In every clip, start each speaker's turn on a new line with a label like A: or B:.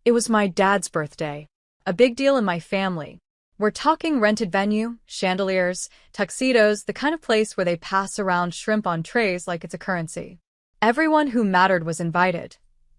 A: It was my dad's birthday. A big deal in my family. We're talking rented venue, chandeliers, tuxedos, the kind of place where they pass around shrimp on trays like it's a currency. Everyone who mattered was invited.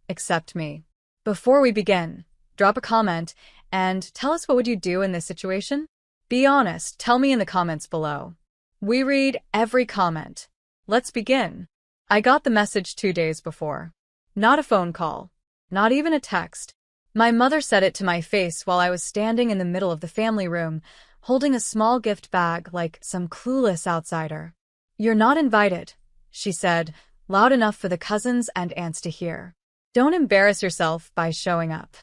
A: Except me. Before we begin, drop a comment and tell us what would you do in this situation? Be honest, tell me in the comments below. We read every comment. Let's begin. I got the message 2 days before. Not a phone call. Not even a text. My mother said it to my face while I was standing in the middle of the family room, holding a small gift bag like some clueless outsider. "You're not invited," she said, loud enough for the cousins and aunts to hear. "Don't embarrass yourself by showing up."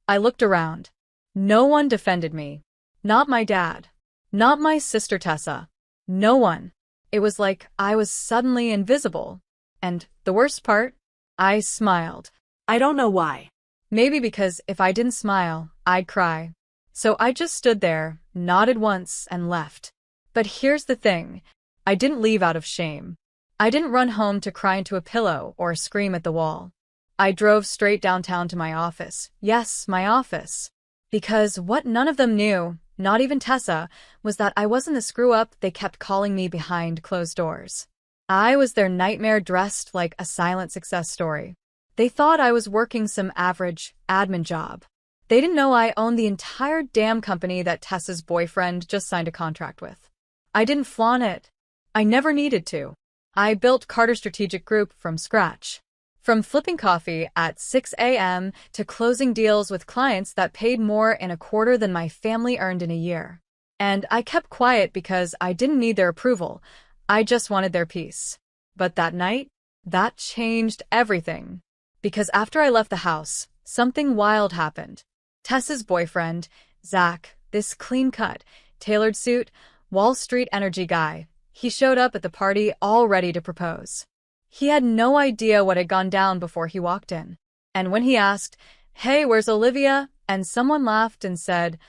A: I looked around. No one defended me. Not my dad. Not my sister Tessa. No one. It was like I was suddenly invisible. And the worst part? I smiled.
B: I don't know why.
A: Maybe because if I didn't smile, I'd cry. So I just stood there, nodded once, and left. But here's the thing. I didn't leave out of shame. I didn't run home to cry into a pillow or scream at the wall. I drove straight downtown to my office. Yes, my office. Because what none of them knew, not even Tessa, was that I wasn't the screw-up they kept calling me behind closed doors. I was their nightmare dressed like a silent success story. They thought I was working some average admin job. They didn't know I owned the entire damn company that Tessa's boyfriend just signed a contract with. I didn't flaunt it. I never needed to. I built Carter Strategic Group from scratch. From flipping coffee at 6 a.m. to closing deals with clients that paid more in a quarter than my family earned in a year. And I kept quiet because I didn't need their approval. I just wanted their peace. But that night, that changed everything. Because after I left the house, something wild happened. Tessa's boyfriend, Zach, this clean-cut, tailored suit, Wall Street energy guy, he showed up at the party all ready to propose. He had no idea what had gone down before he walked in. And when he asked, "Hey, where's Olivia?" and someone laughed and said,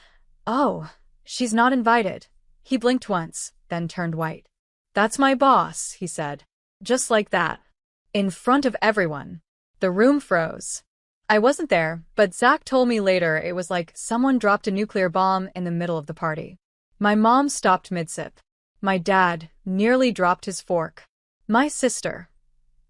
A: "Oh, she's not invited," he blinked once, then turned white. "That's my boss," he said. Just like that. In front of everyone. The room froze. I wasn't there, but Zach told me later it was like someone dropped a nuclear bomb in the middle of the party. My mom stopped mid-sip. My dad nearly dropped his fork. My sister.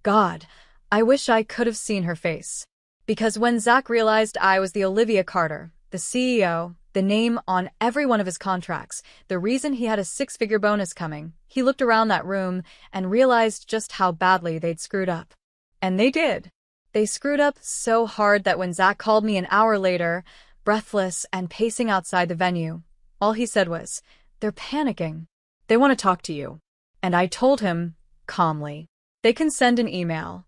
A: God, I wish I could have seen her face. Because when Zach realized I was the Olivia Carter, the CEO, the name on every one of his contracts, the reason he had a 6-figure bonus coming, he looked around that room and realized just how badly they'd screwed up. And they did. They screwed up so hard that when Zach called me an hour later, breathless and pacing outside the venue, all he said was, "They're panicking. They want to talk to you." And I told him, calmly, "They can send an email."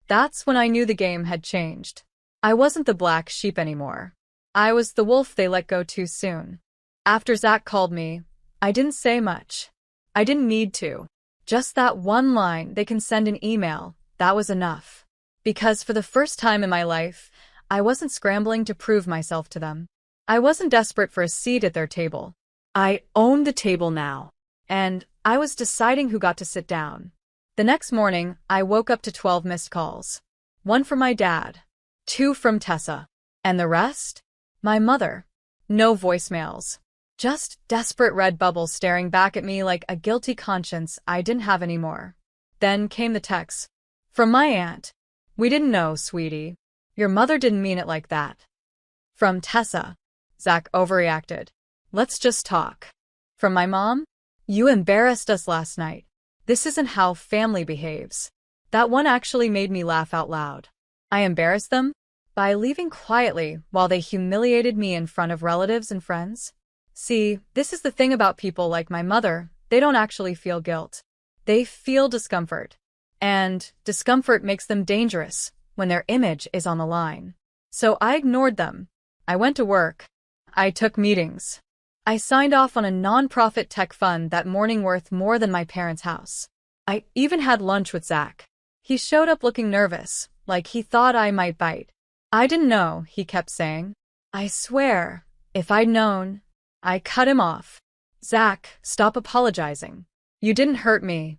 A: That's when I knew the game had changed. I wasn't the black sheep anymore. I was the wolf they let go too soon. After Zach called me, I didn't say much. I didn't need to. Just that one line, "They can send an email," that was enough. Because for the first time in my life, I wasn't scrambling to prove myself to them. I wasn't desperate for a seat at their table. I owned the table now. And I was deciding who got to sit down. The next morning, I woke up to 12 missed calls. 1 from my dad. 2 from Tessa. And the rest? My mother. No voicemails. Just desperate red bubbles staring back at me like a guilty conscience I didn't have anymore. Then came the text. From my aunt. "We didn't know, sweetie. Your mother didn't mean it like that." From Tessa. Zach overreacted. "Let's just talk." From my mom. "You embarrassed us last night. This isn't how family behaves." That one actually made me laugh out loud. I embarrassed them? By leaving quietly while they humiliated me in front of relatives and friends? See, this is the thing about people like my mother. They don't actually feel guilt. They feel discomfort. And discomfort makes them dangerous when their image is on the line. So I ignored them. I went to work. I took meetings. I signed off on a non-profit tech fund that morning worth more than my parents' house. I even had lunch with Zach. He showed up looking nervous, like he thought I might bite. "I didn't know," he kept saying. I swear, if I'd known. I cut him off. "Zach, stop apologizing. You didn't hurt me."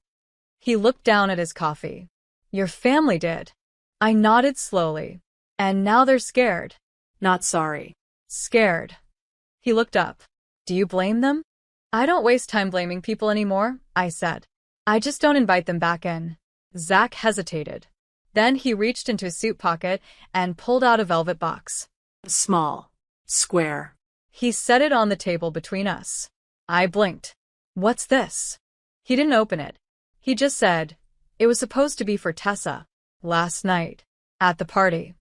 A: He looked down at his coffee. "Your family did." I nodded slowly. "And now they're scared."
B: Not sorry.
A: Scared. He looked up. Do you blame them? I don't waste time blaming people anymore, I said. I just don't invite them back in. Zach hesitated. Then he reached into his suit pocket and pulled out a velvet box.
B: Small. Square.
A: He set it on the table between us. I blinked. What's this? He didn't open it. He just said, it was supposed to be for Tessa. Last night. At the party.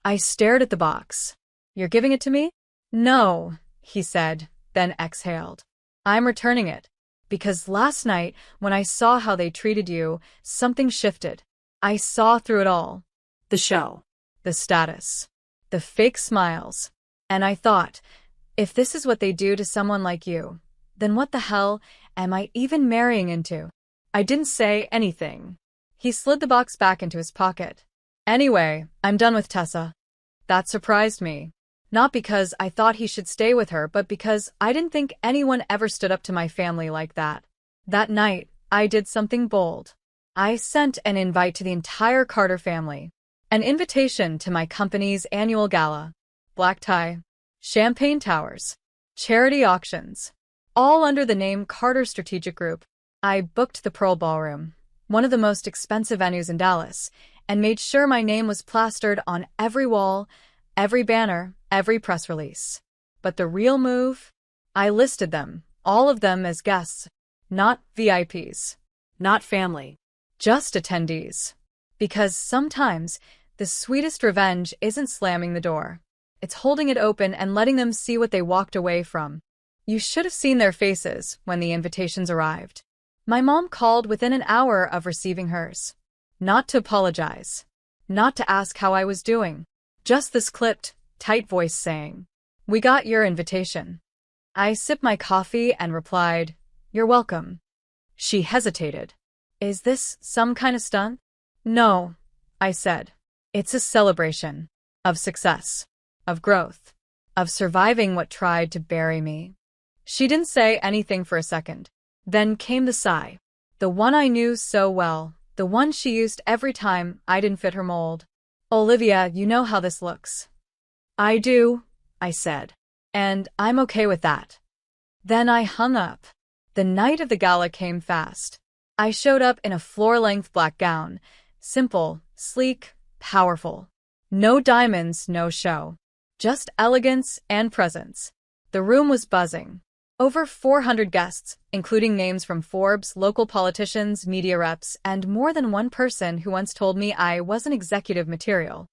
A: I stared at the box. You're giving it to me? No, he said, then exhaled. I'm returning it. Because last night, when I saw how they treated you, something shifted. I saw through it all.
B: The show.
A: The status. The fake smiles. And I thought, if this is what they do to someone like you, then what the hell am I even marrying into? I didn't say anything. He slid the box back into his pocket. Anyway, I'm done with Tessa. That surprised me. Not because I thought he should stay with her, but because I didn't think anyone ever stood up to my family like that. That night, I did something bold. I sent an invite to the entire Carter family. An invitation to my company's annual gala. Black tie. Champagne towers. Charity auctions. All under the name Carter Strategic Group. I booked the Pearl Ballroom, one of the most expensive venues in Dallas, and made sure my name was plastered on every wall, every banner, every press release. But the real move? I listed them, all of them, as guests, not VIPs,
B: Not family.
A: just attendees. Because sometimes the sweetest revenge isn't slamming the door. It's holding it open and letting them see what they walked away from. You should have seen their faces when the invitations arrived. My mom called within an hour of receiving hers. Not to apologize. Not to ask how I was doing. Just this clipped, tight voice saying, "We got your invitation." I sipped my coffee and replied, "You're welcome." She hesitated. Is this some kind of stunt? No, I said. It's a celebration. Of success. Of growth. Of surviving what tried to bury me. She didn't say anything for a second. Then came the sigh. The one I knew so well. The one she used every time I didn't fit her mold. Olivia, you know how this looks. I do, I said. And I'm okay with that. Then I hung up. The night of the gala came fast. I showed up in a floor-length black gown. Simple, sleek, powerful. No diamonds, no show. Just elegance and presence. The room was buzzing. Over 400 guests, including names from Forbes, local politicians, media reps, and more than one person who once told me I wasn't executive material.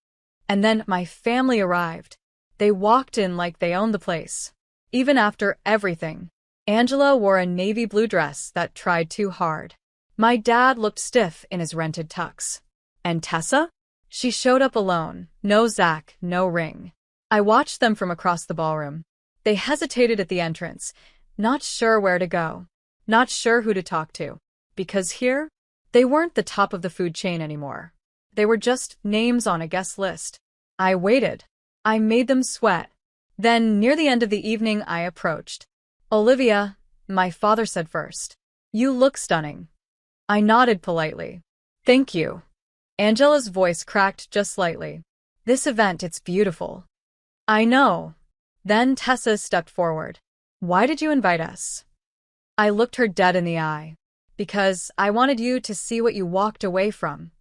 A: And then my family arrived. They walked in like they owned the place. Even after everything. Angela wore a navy blue dress that tried too hard. My dad looked stiff in his rented tux. And Tessa? She showed up alone. No Zach, no ring. I watched them from across the ballroom. They hesitated at the entrance, not sure where to go, not sure who to talk to. Because here, they weren't the top of the food chain anymore. They were just names on a guest list. I waited. I made them sweat. Then, near the end of the evening, I approached. Olivia, my father said first. You look stunning. I nodded politely. Thank you. Angela's voice cracked just slightly. This event, it's beautiful. I know. Then Tessa stepped forward. Why did you invite us? I looked her dead in the eye. Because I wanted you to see what you walked away from.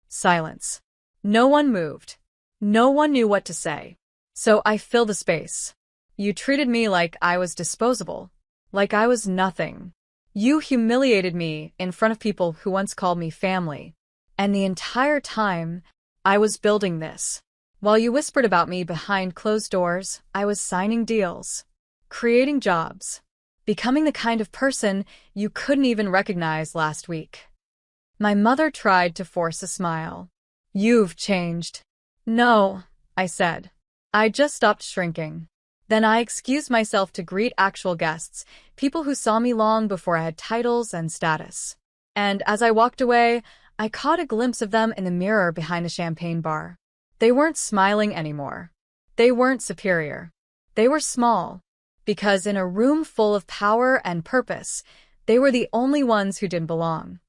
A: Silence. No one moved. No one knew what to say. So I filled the space. You treated me like I was disposable. Like I was nothing. You humiliated me in front of people who once called me family. And the entire time, I was building this. While you whispered about me behind closed doors, I was signing deals. Creating jobs. Becoming the kind of person you couldn't even recognize last week. My mother tried to force a smile. You've changed. No, I said. I just stopped shrinking. Then I excused myself to greet actual guests, people who saw me long before I had titles and status. And as I walked away, I caught a glimpse of them in the mirror behind a champagne bar. They weren't smiling anymore. They weren't superior. They were small. Because in a room full of power and purpose, they were the only ones who didn't belong.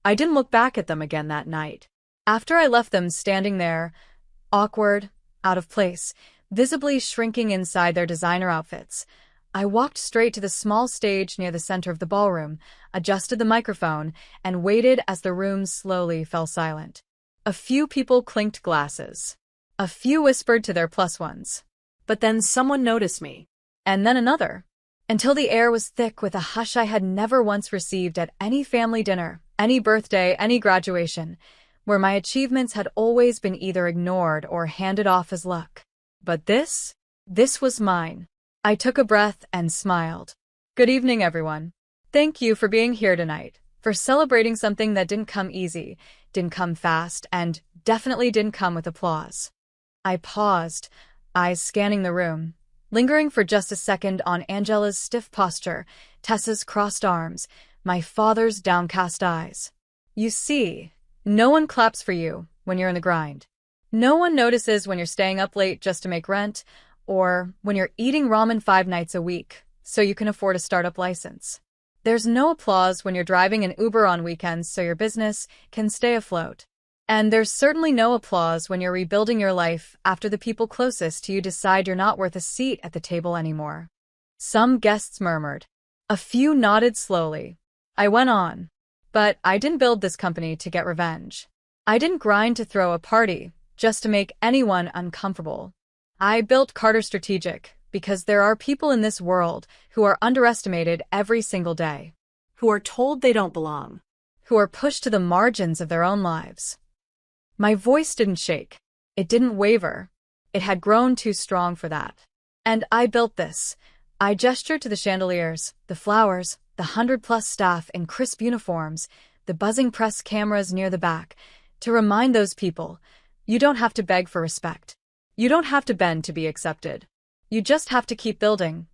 A: I didn't look back at them again that night. After I left them standing there, awkward, out of place, visibly shrinking inside their designer outfits. I walked straight to the small stage near the center of the ballroom, adjusted the microphone, and waited as the room slowly fell silent. A few people clinked glasses. A few whispered to their plus ones.
B: But then someone noticed me.
A: And then another. Until the air was thick with a hush I had never once received at any family dinner, any birthday, any graduation, where my achievements had always been either ignored or handed off as luck. But this was mine. I took a breath and smiled. Good evening, everyone. Thank you for being here tonight, for celebrating something that didn't come easy, didn't come fast, and definitely didn't come with applause. I paused, eyes scanning the room, lingering for just a second on Angela's stiff posture, Tessa's crossed arms, my father's downcast eyes. You see, no one claps for you when you're in the grind. No one notices when you're staying up late just to make rent, or when you're eating ramen 5 nights a week so you can afford a startup license. There's no applause when you're driving an Uber on weekends so your business can stay afloat. And there's certainly no applause when you're rebuilding your life after the people closest to you decide you're not worth a seat at the table anymore. Some guests murmured. A few nodded slowly. I went on. But I didn't build this company to get revenge. I didn't grind to throw a party just to make anyone uncomfortable. I built Carter Strategic because there are people in this world who are underestimated every single day,
B: Who are told they don't belong.
A: who are pushed to the margins of their own lives. My voice didn't shake. It didn't waver. It had grown too strong for that. And I built this. I gestured to the chandeliers, the flowers, the 100+ staff in crisp uniforms, the buzzing press cameras near the back, to remind those people, you don't have to beg for respect. You don't have to bend to be accepted. You just have to keep building,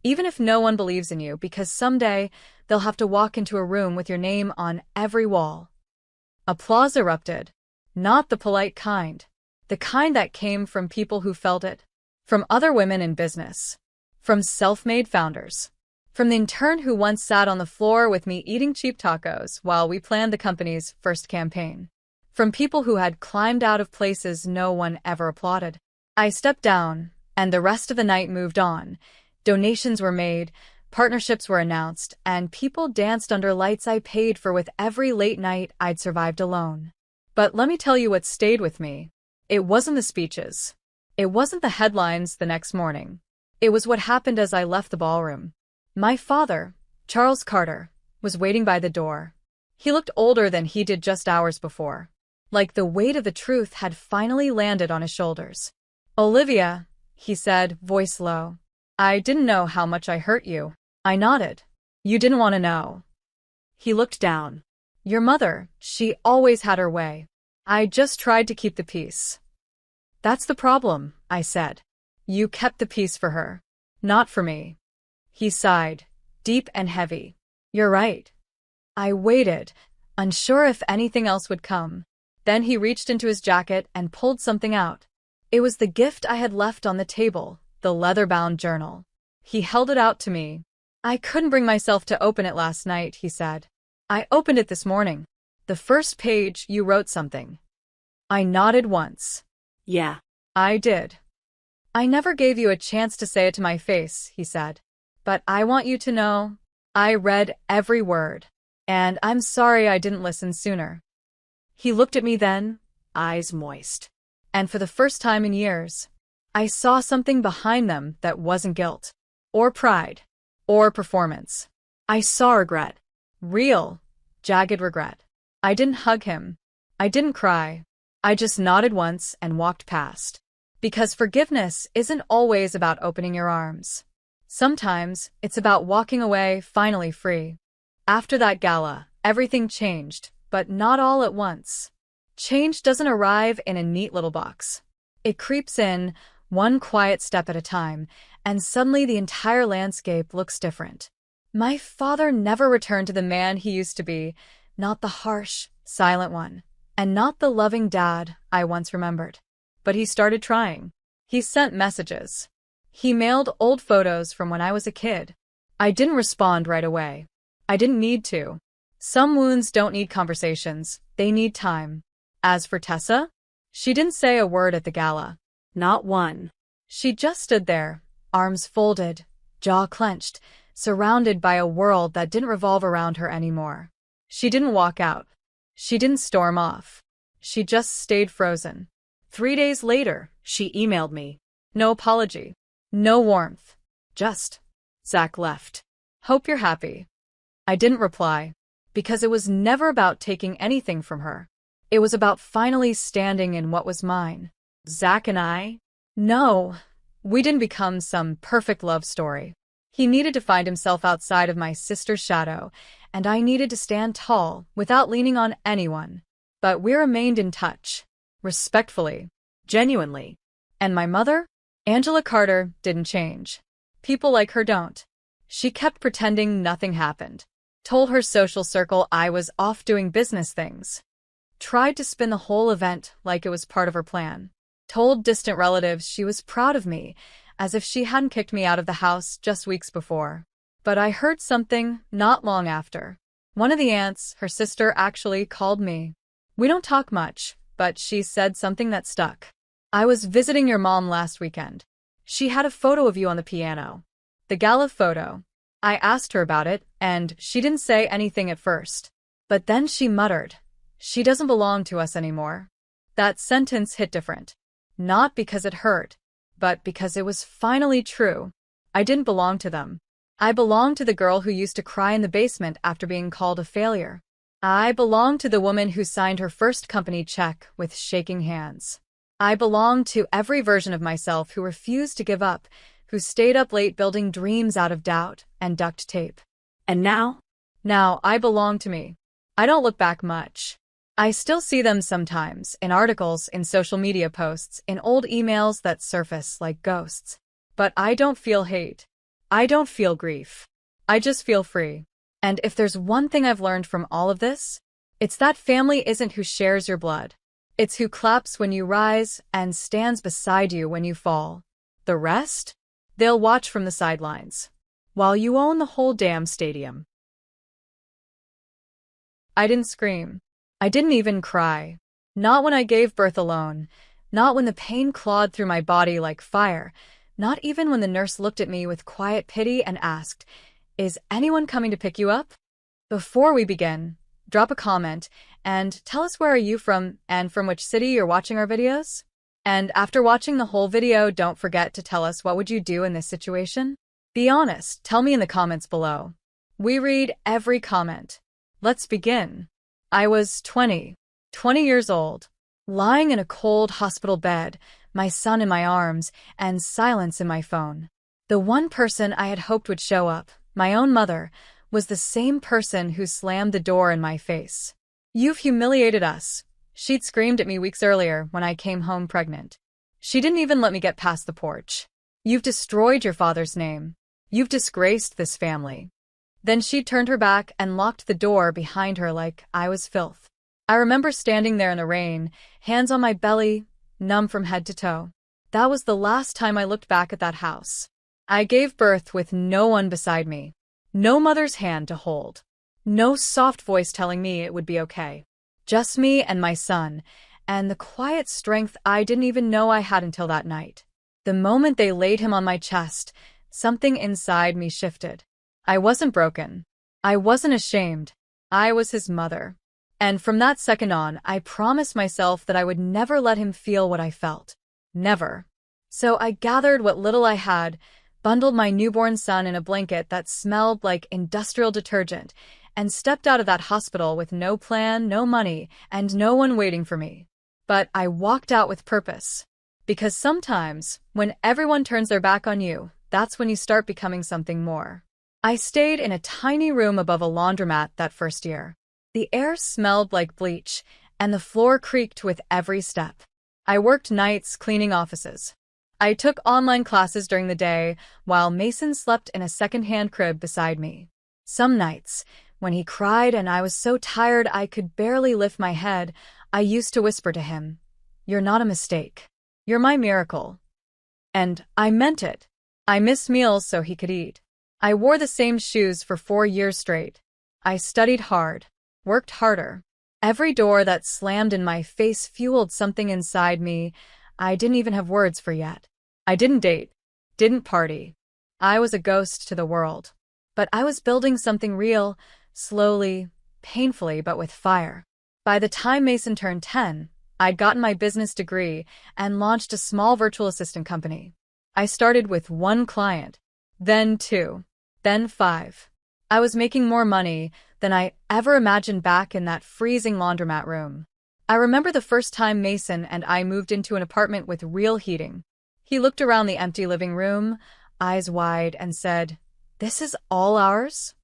A: even if no one believes in you, because someday they'll have to walk into a room with your name on every wall. Applause erupted. Not the polite kind. The kind that came from people who felt it. From other women in business. From self-made founders. From the intern who once sat on the floor with me eating cheap tacos while we planned the company's first campaign. From people who had climbed out of places no one ever applauded. I stepped down, and the rest of the night moved on. Donations were made, partnerships were announced, and people danced under lights I paid for with every late night I'd survived alone. But let me tell you what stayed with me. It wasn't the speeches. It wasn't the headlines the next morning. It was what happened as I left the ballroom. My father, Charles Carter, was waiting by the door. He looked older than he did just hours before. Like the weight of the truth had finally landed on his shoulders. Olivia, he said, voice low. I didn't know how much I hurt you. I nodded. You didn't want to know.
B: He looked down.
A: Your mother, she always had her way. I just tried to keep the peace. That's the problem, I said. You kept the peace for her. Not for me. He sighed, deep and heavy. You're right. I waited, unsure if anything else would come. Then he reached into his jacket and pulled something out. It was the gift I had left on the table, the leather-bound journal. He held it out to me. I couldn't bring myself to open it last night, he said. I opened it this morning. The first page, you wrote something. I nodded once.
B: Yeah.
A: I did. I never gave you a chance to say it to my face, he said. But I want you to know, I read every word. And I'm sorry I didn't listen sooner. He looked at me then, eyes moist. And for the first time in years, I saw something behind them that wasn't guilt, or pride, or performance. I saw regret. Real, jagged regret. I didn't hug him. I didn't cry. I just nodded once and walked past. Because forgiveness isn't always about opening your arms. Sometimes it's about walking away finally free. After that gala, everything changed, but not all at once. Change doesn't arrive in a neat little box. It creeps in, one quiet step at a time, and suddenly the entire landscape looks different. My father never returned to the man he used to be, not the harsh, silent one, and not the loving dad I once remembered. But he started trying. He sent messages. He mailed old photos from when I was a kid. I didn't respond right away. I didn't need to. Some wounds don't need conversations, they need time. As for Tessa, she didn't say a word at the gala.
B: Not one.
A: She just stood there, arms folded, jaw clenched, surrounded by a world that didn't revolve around her anymore. She didn't walk out. She didn't storm off. She just stayed frozen.
B: 3 days later, she emailed me.
A: No apology. No warmth. Just,
B: Zach left.
A: hope you're happy. I didn't reply, because it was never about taking anything from her. It was about finally standing in what was mine.
B: Zach and I?
A: No, we didn't become some perfect love story. He needed to find himself outside of my sister's shadow, and I needed to stand tall without leaning on anyone. But we remained in touch, respectfully,
B: Genuinely.
A: and my mother, Angela Carter, didn't change. People like her don't. She kept pretending nothing happened, told her social circle I was off doing business things, tried to spin the whole event like it was part of her plan, told distant relatives she was proud of me, as if she hadn't kicked me out of the house just weeks before. But I heard something not long after. One of the aunts, her sister, actually called me. We don't talk much, but she said something that stuck. I was visiting your mom last weekend. She had a photo of you on the piano. The gala photo. I asked her about it, and she didn't say anything at first. But then she muttered, "She doesn't belong to us anymore." That sentence hit different. Not because it hurt, but because it was finally true. I didn't belong to them. I belonged to the girl who used to cry in the basement after being called a failure. I belonged to the woman who signed her first company check with shaking hands. I belonged to every version of myself who refused to give up, who stayed up late building dreams out of doubt and duct tape.
B: And now?
A: Now I belong to me. I don't look back much. I still see them sometimes, in articles, in social media posts, in old emails that surface like ghosts. But I don't feel hate. I don't feel grief. I just feel free. And if there's one thing I've learned from all of this, it's that family isn't who shares your blood. It's who claps when you rise and stands beside you when you fall. The rest? They'll watch from the sidelines, while you own the whole damn stadium. I didn't scream. I didn't even cry. Not when I gave birth alone. Not when the pain clawed through my body like fire. Not even when the nurse looked at me with quiet pity and asked, "Is anyone coming to pick you up?" Before we begin, drop a comment and tell us where are you from and from which city you're watching our videos. And after watching the whole video, don't forget to tell us what would you do in this situation? Be honest, tell me in the comments below. We read every comment. Let's begin. I was 20 years old, lying in a cold hospital bed, my son in my arms, and silence in my phone. The one person I had hoped would show up, my own mother, was the same person who slammed the door in my face. "You've humiliated us," she'd screamed at me weeks earlier when I came home pregnant. She didn't even let me get past the porch. "You've destroyed your father's name. You've disgraced this family." Then she turned her back and locked the door behind her like I was filth. I remember standing there in the rain, hands on my belly, numb from head to toe. That was the last time I looked back at that house. I gave birth with no one beside me. No mother's hand to hold. No soft voice telling me it would be okay. Just me and my son, and the quiet strength I didn't even know I had until that night. The moment they laid him on my chest, something inside me shifted. I wasn't broken. I wasn't ashamed. I was his mother. And from that second on, I promised myself that I would never let him feel what I felt. Never. So I gathered what little I had, bundled my newborn son in a blanket that smelled like industrial detergent, and stepped out of that hospital with no plan, no money, and no one waiting for me. But I walked out with purpose. Because sometimes, when everyone turns their back on you, that's when you start becoming something more. I stayed in a tiny room above a laundromat that first year. The air smelled like bleach, and the floor creaked with every step. I worked nights cleaning offices. I took online classes during the day, while Mason slept in a second-hand crib beside me. Some nights, when he cried and I was so tired I could barely lift my head, I used to whisper to him, "You're not a mistake. You're my miracle." And I meant it. I missed meals so he could eat. I wore the same shoes for 4 years straight. I studied hard, worked harder. Every door that slammed in my face fueled something inside me I didn't even have words for yet. I didn't date, didn't party. I was a ghost to the world. But I was building something real, slowly, painfully, but with fire. By the time Mason turned 10, I'd gotten my business degree and launched a small virtual assistant company. I started with one client, then two, then five. I was making more money than I ever imagined back in that freezing laundromat room. I remember the first time Mason and I moved into an apartment with real heating. He looked around the empty living room, eyes wide, and said, "This is all ours?"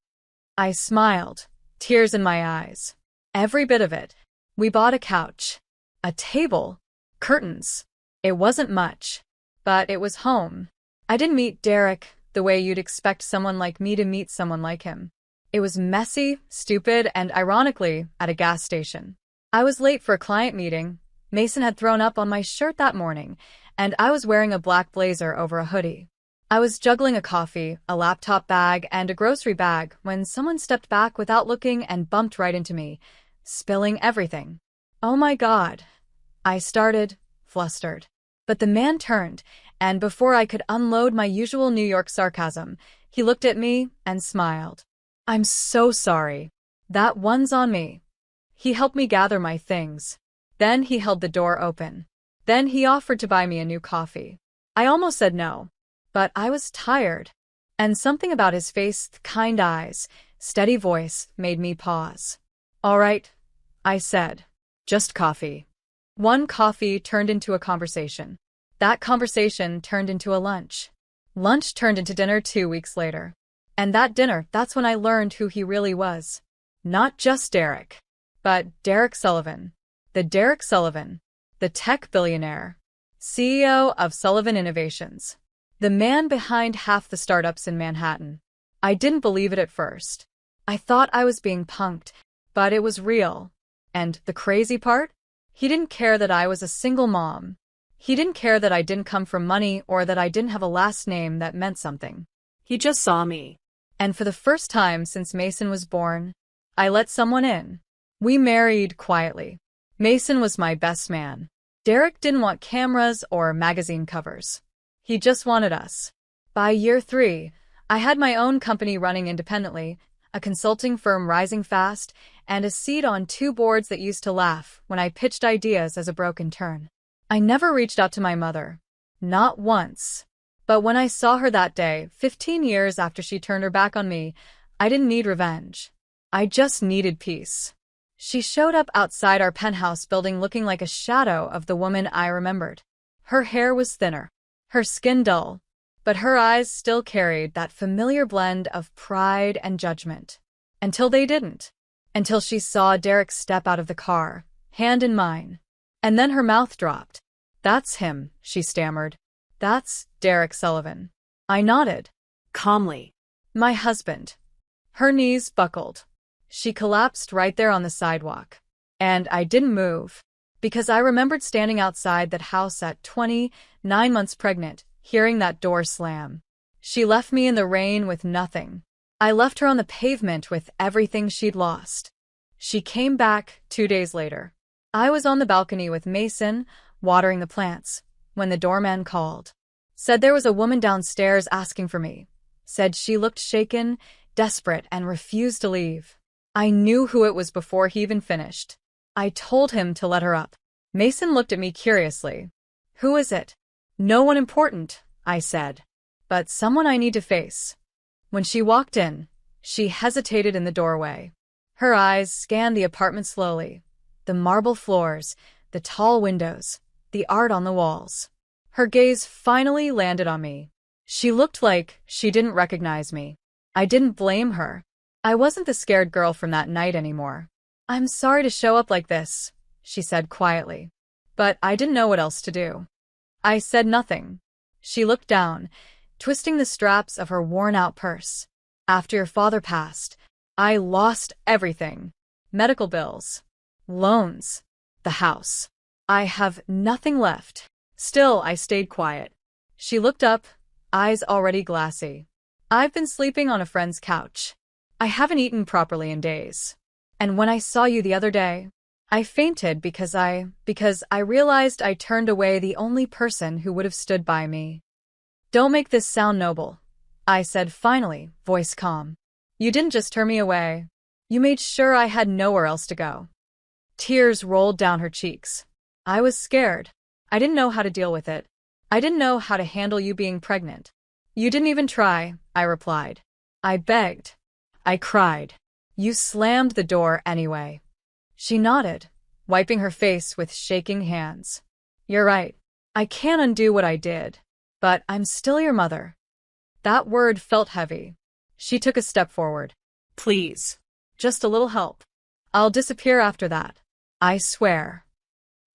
A: I smiled, tears in my eyes. Every bit of it. We bought a couch, a table, curtains. It wasn't much, but it was home. I didn't meet Derek the way you'd expect someone like me to meet someone like him. It was messy, stupid, and ironically, at a gas station. I was late for a client meeting. Mason had thrown up on my shirt that morning, and I was wearing a black blazer over a hoodie. I was juggling a coffee, a laptop bag, and a grocery bag when someone stepped back without looking and bumped right into me, spilling everything. "Oh my God," I started, flustered. But the man turned, and before I could unload my usual New York sarcasm, he looked at me and smiled. "I'm so sorry. That one's on me." He helped me gather my things. Then he held the door open. Then he offered to buy me a new coffee. I almost said no. But I was tired, and something about his face, kind eyes, steady voice made me pause. "All right," I said. "Just coffee." One coffee turned into a conversation. That conversation turned into a lunch. Lunch turned into dinner 2 weeks later. And that dinner, that's when I learned who he really was. Not just Derek, but Derek Sullivan. The Derek Sullivan, the tech billionaire, CEO of Sullivan Innovations. The man behind half the startups in Manhattan. I didn't believe it at first. I thought I was being punked, but it was real. And the crazy part? He didn't care that I was a single mom. He didn't care that I didn't come from money or that I didn't have a last name that meant something.
B: He just saw me.
A: And for the first time since Mason was born, I let someone in. We married quietly. Mason was my best man. Derek didn't want cameras or magazine covers. He just wanted us. By year 3, I had my own company running independently, a consulting firm rising fast, and a seat on 2 boards that used to laugh when I pitched ideas as a broken turn. I never reached out to my mother. Not once. But when I saw her that day, 15 years after she turned her back on me, I didn't need revenge. I just needed peace. She showed up outside our penthouse building looking like a shadow of the woman I remembered. Her hair was thinner, her skin dull, but her eyes still carried that familiar blend of pride and judgment. Until they didn't. Until she saw Derek step out of the car, hand in mine. And then her mouth dropped. "That's him," she stammered. "That's Derek Sullivan." I nodded.
B: Calmly.
A: "My husband." Her knees buckled. She collapsed right there on the sidewalk. And I didn't move. Because I remembered standing outside that house at 29 months pregnant, hearing that door slam. She left me in the rain with nothing. I left her on the pavement with everything she'd lost. She came back 2 days later. I was on the balcony with Mason, watering the plants, when the doorman called. Said there was a woman downstairs asking for me. Said she looked shaken, desperate, and refused to leave. I knew who it was before he even finished. I told him to let her up. Mason looked at me curiously. "Who is it?" "No one important," I said. "But someone I need to face." When she walked in, she hesitated in the doorway. Her eyes scanned the apartment slowly. The marble floors, the tall windows, the art on the walls. Her gaze finally landed on me. She looked like she didn't recognize me. I didn't blame her. I wasn't the scared girl from that night anymore. "I'm sorry to show up like this," she said quietly. But I didn't know what else to do. I said nothing. She looked down, twisting the straps of her worn-out purse. "After your father passed, I lost everything. Medical bills, loans, the house. I have nothing left." Still, I stayed quiet. She looked up, eyes already glassy. "I've been sleeping on a friend's couch. I haven't eaten properly in days. And when I saw you the other day, I fainted because I realized I turned away the only person who would have stood by me." Don't make this sound noble, I said finally, voice calm. You didn't just turn me away. You made sure I had nowhere else to go. Tears rolled down her cheeks. I was scared. I didn't know how to deal with it. I didn't know how to handle you being pregnant. You didn't even try, I replied. I begged. I cried. You slammed the door anyway. She nodded, wiping her face with shaking hands. You're right. I can't undo what I did. But I'm still your mother. That word felt heavy. She took a step forward.
B: Please.
A: Just a little help. I'll disappear after that. I swear.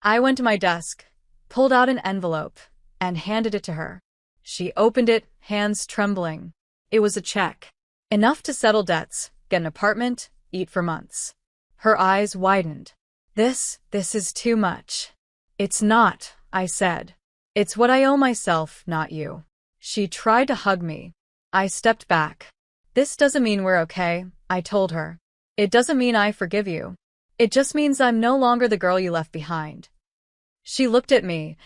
A: I went to my desk, pulled out an envelope, and handed it to her. She opened it, hands trembling. It was a check. Enough to settle debts, get an apartment, eat for months. Her eyes widened. This is too much. It's not, I said. It's what I owe myself, not you. She tried to hug me. I stepped back. This doesn't mean we're okay, I told her. It doesn't mean I forgive you. It just means I'm no longer the girl you left behind. She looked at me,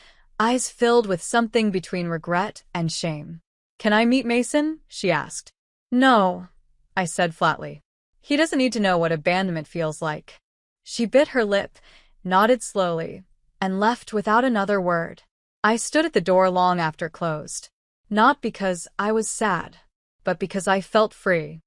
A: eyes filled with something between regret and shame. Can I meet Mason? She asked. No, I said flatly. He doesn't need to know what abandonment feels like. She bit her lip, nodded slowly, and left without another word. I stood at the door long after it closed. Not because I was sad, but because I felt free.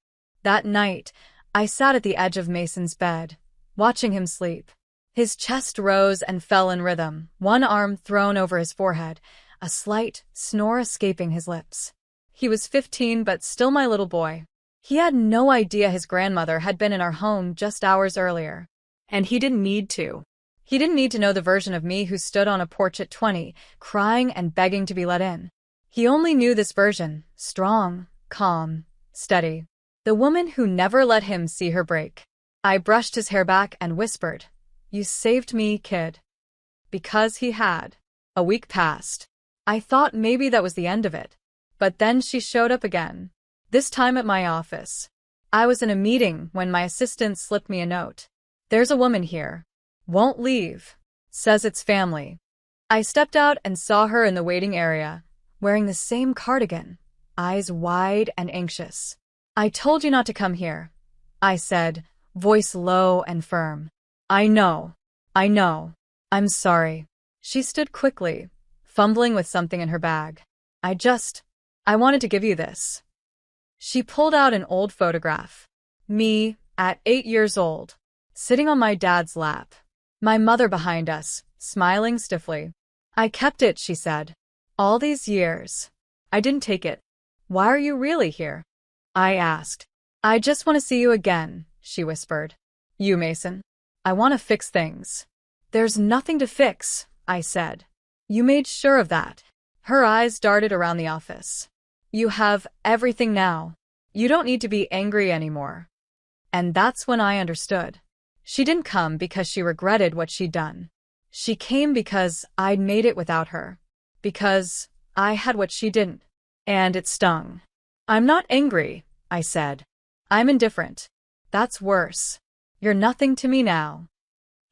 A: That night, I sat at the edge of Mason's bed, watching him sleep. His chest rose and fell in rhythm, one arm thrown over his forehead, a slight snore escaping his lips. He was 15 but still my little boy. He had no idea his grandmother had been in our home just hours earlier.
B: And he didn't need to.
A: He didn't need to know the version of me who stood on a porch at 20, crying and begging to be let in. He only knew this version, strong, calm, steady. The woman who never let him see her break. I brushed his hair back and whispered, You saved me, kid. Because he had. A week passed. I thought maybe that was the end of it. But then she showed up again. This time at my office. I was in a meeting when my assistant slipped me a note. There's a woman here. Won't leave. Says it's family. I stepped out and saw her in the waiting area, wearing the same cardigan, eyes wide and anxious. I told you not to come here, I said, voice low and firm. I know. I'm sorry. She stood quickly, fumbling with something in her bag. I wanted to give you this. She pulled out an old photograph. Me, at 8 years old, sitting on my dad's lap. My mother behind us, smiling stiffly. I kept it, she said. All these years. I didn't take it. Why are you really here? I asked. I just want to see you again, she whispered. You, Mason. I want to fix things. There's nothing to fix, I said. You made sure of that. Her eyes darted around the office. You have everything now. You don't need to be angry anymore. And that's when I understood. She didn't come because she regretted what she'd done. She came because I'd made it without her. Because I had what she didn't. And it stung. I'm not angry, I said. I'm indifferent. That's worse. You're nothing to me now.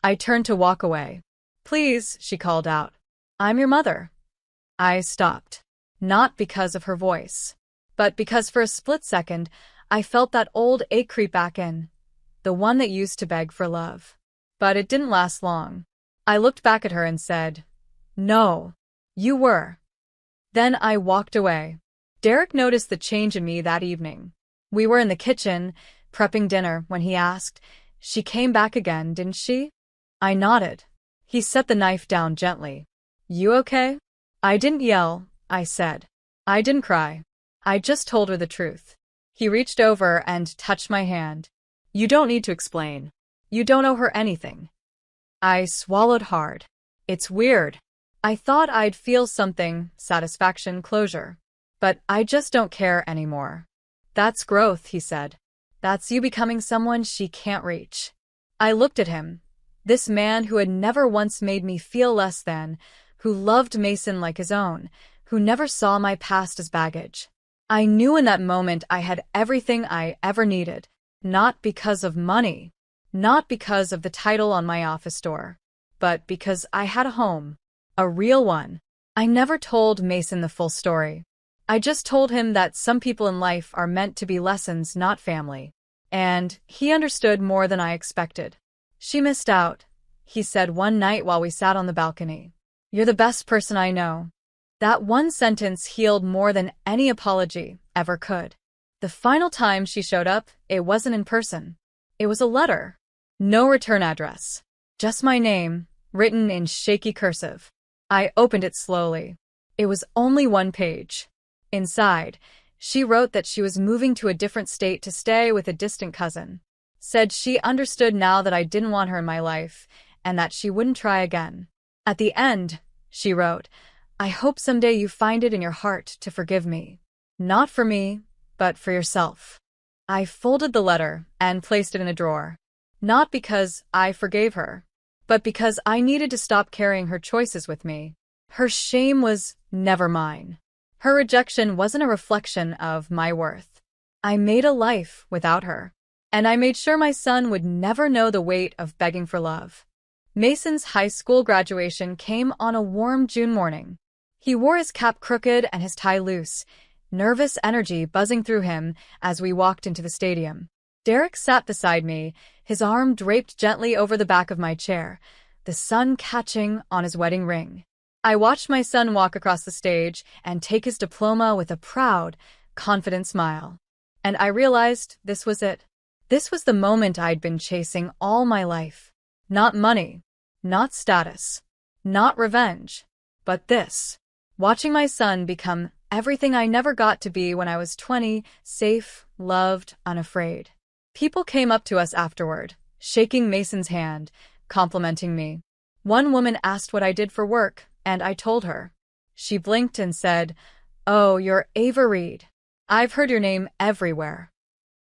A: I turned to walk away. Please, she called out. I'm your mother. I stopped. Not because of her voice, but because for a split second, I felt that old ache creep back in. The one that used to beg for love. But it didn't last long. I looked back at her and said, No, you were. Then I walked away. Derek noticed the change in me that evening. We were in the kitchen, prepping dinner, when he asked, She came back again, didn't she? I nodded. He set the knife down gently. You okay? I didn't yell, I said. I didn't cry. I just told her the truth. He reached over and touched my hand. You don't need to explain. You don't owe her anything. I swallowed hard. It's weird. I thought I'd feel something, satisfaction, closure. But I just don't care anymore. That's growth, he said. That's you becoming someone she can't reach. I looked at him. This man who had never once made me feel less than, who loved Mason like his own, who never saw my past as baggage. I knew in that moment I had everything I ever needed. Not because of money, not because of the title on my office door, but because I had a home, a real one. I never told Mason the full story. I just told him that some people in life are meant to be lessons, not family. And he understood more than I expected. She missed out, he said one night while we sat on the balcony. You're the best person I know. That one sentence healed more than any apology ever could. The final time she showed up, it wasn't in person. It was a letter. No return address. Just my name, written in shaky cursive. I opened it slowly. It was only one page. Inside, she wrote that she was moving to a different state to stay with a distant cousin. Said she understood now that I didn't want her in my life, and that she wouldn't try again. At the end, she wrote, I hope someday you find it in your heart to forgive me. Not for me, but for yourself. I folded the letter and placed it in a drawer. Not because I forgave her, but because I needed to stop carrying her choices with me. Her shame was never mine. Her rejection wasn't a reflection of my worth. I made a life without her, and I made sure my son would never know the weight of begging for love. Mason's high school graduation came on a warm June morning. He wore his cap crooked and his tie loose, nervous energy buzzing through him as we walked into the stadium. Derek sat beside me, his arm draped gently over the back of my chair, the sun catching on his wedding ring. I watched my son walk across the stage and take his diploma with a proud, confident smile. And I realized this was it. This was the moment I'd been chasing all my life. Not money, not status, not revenge, but this. Watching my son become everything I never got to be when I was 20, safe, loved, unafraid. People came up to us afterward, shaking Mason's hand, complimenting me. One woman asked what I did for work, and I told her. She blinked and said, Oh, you're Ava Reed. I've heard your name everywhere.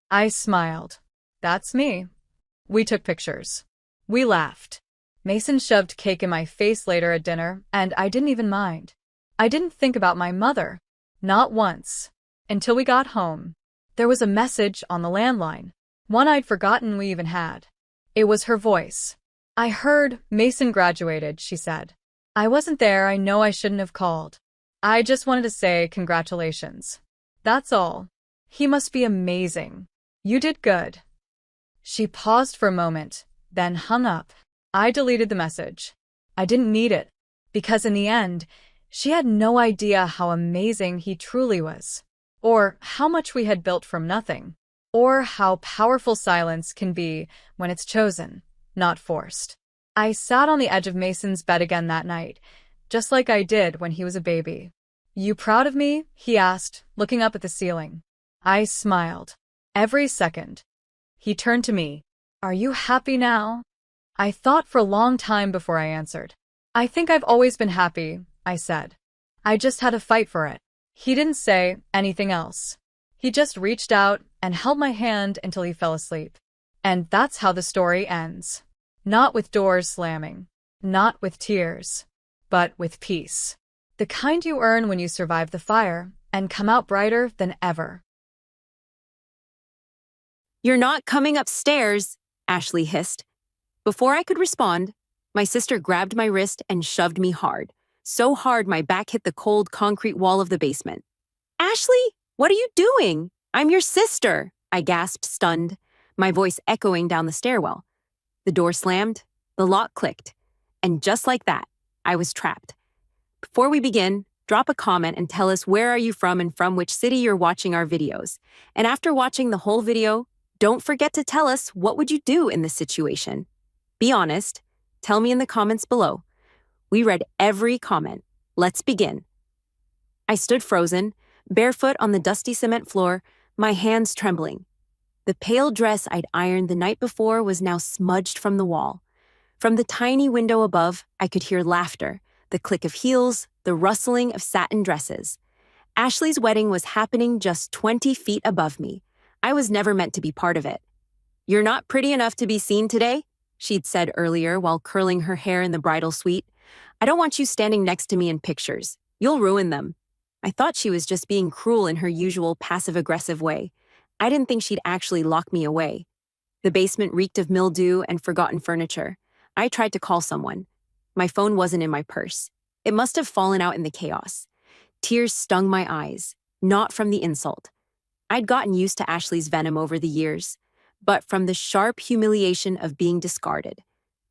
A: I smiled. That's me. We took pictures. We laughed. Mason shoved cake in my face later at dinner, and I didn't even mind. I didn't think about my mother. Not once. Until we got home. There was a message on the landline. One I'd forgotten we even had. It was her voice. I heard Mason graduated, she said. I wasn't there, I know I shouldn't have called. I just wanted to say congratulations. That's all. He must be amazing. You did good. She paused for a moment, then hung up. I deleted the message. I didn't need it, because in the end, she had no idea how amazing he truly was, or how much we had built from nothing, or how powerful silence can be when it's chosen, not forced. I sat on the edge of Mason's bed again that night, just like I did when he was a baby. You proud of me? He asked, looking up at the ceiling. I smiled. Every second. He turned to me. Are you happy now? I thought for a long time before I answered. I think I've always been happy, I said. I just had to fight for it. He didn't say anything else. He just reached out and held my hand until he fell asleep. And that's how the story ends. Not with doors slamming. Not with tears. But with peace. The kind you earn when you survive the fire and come out brighter than ever.
C: You're not coming upstairs, Ashley hissed. Before I could respond, my sister grabbed my wrist and shoved me hard. So hard my back hit the cold concrete wall of the basement. Ashley, what are you doing? I'm your sister, I gasped, stunned, my voice echoing down the stairwell. The door slammed, the lock clicked, and just like that, I was trapped. Before we begin, drop a comment and tell us where are you from and from which city you're watching our videos. And after watching the whole video, don't forget to tell us what would you do in this situation. Be honest. Tell me in the comments below. We read every comment. Let's begin. I stood frozen, barefoot on the dusty cement floor, my hands trembling. The pale dress I'd ironed the night before was now smudged from the wall. From the tiny window above, I could hear laughter, the click of heels, the rustling of satin dresses. Ashley's wedding was happening just 20 feet above me. I was never meant to be part of it. You're not pretty enough to be seen today, she'd said earlier while curling her hair in the bridal suite. I don't want you standing next to me in pictures. You'll ruin them. I thought she was just being cruel in her usual passive-aggressive way. I didn't think she'd actually lock me away. The basement reeked of mildew and forgotten furniture. I tried to call someone. My phone wasn't in my purse. It must have fallen out in the chaos. Tears stung my eyes, not from the insult. I'd gotten used to Ashley's venom over the years, but from the sharp humiliation of being discarded.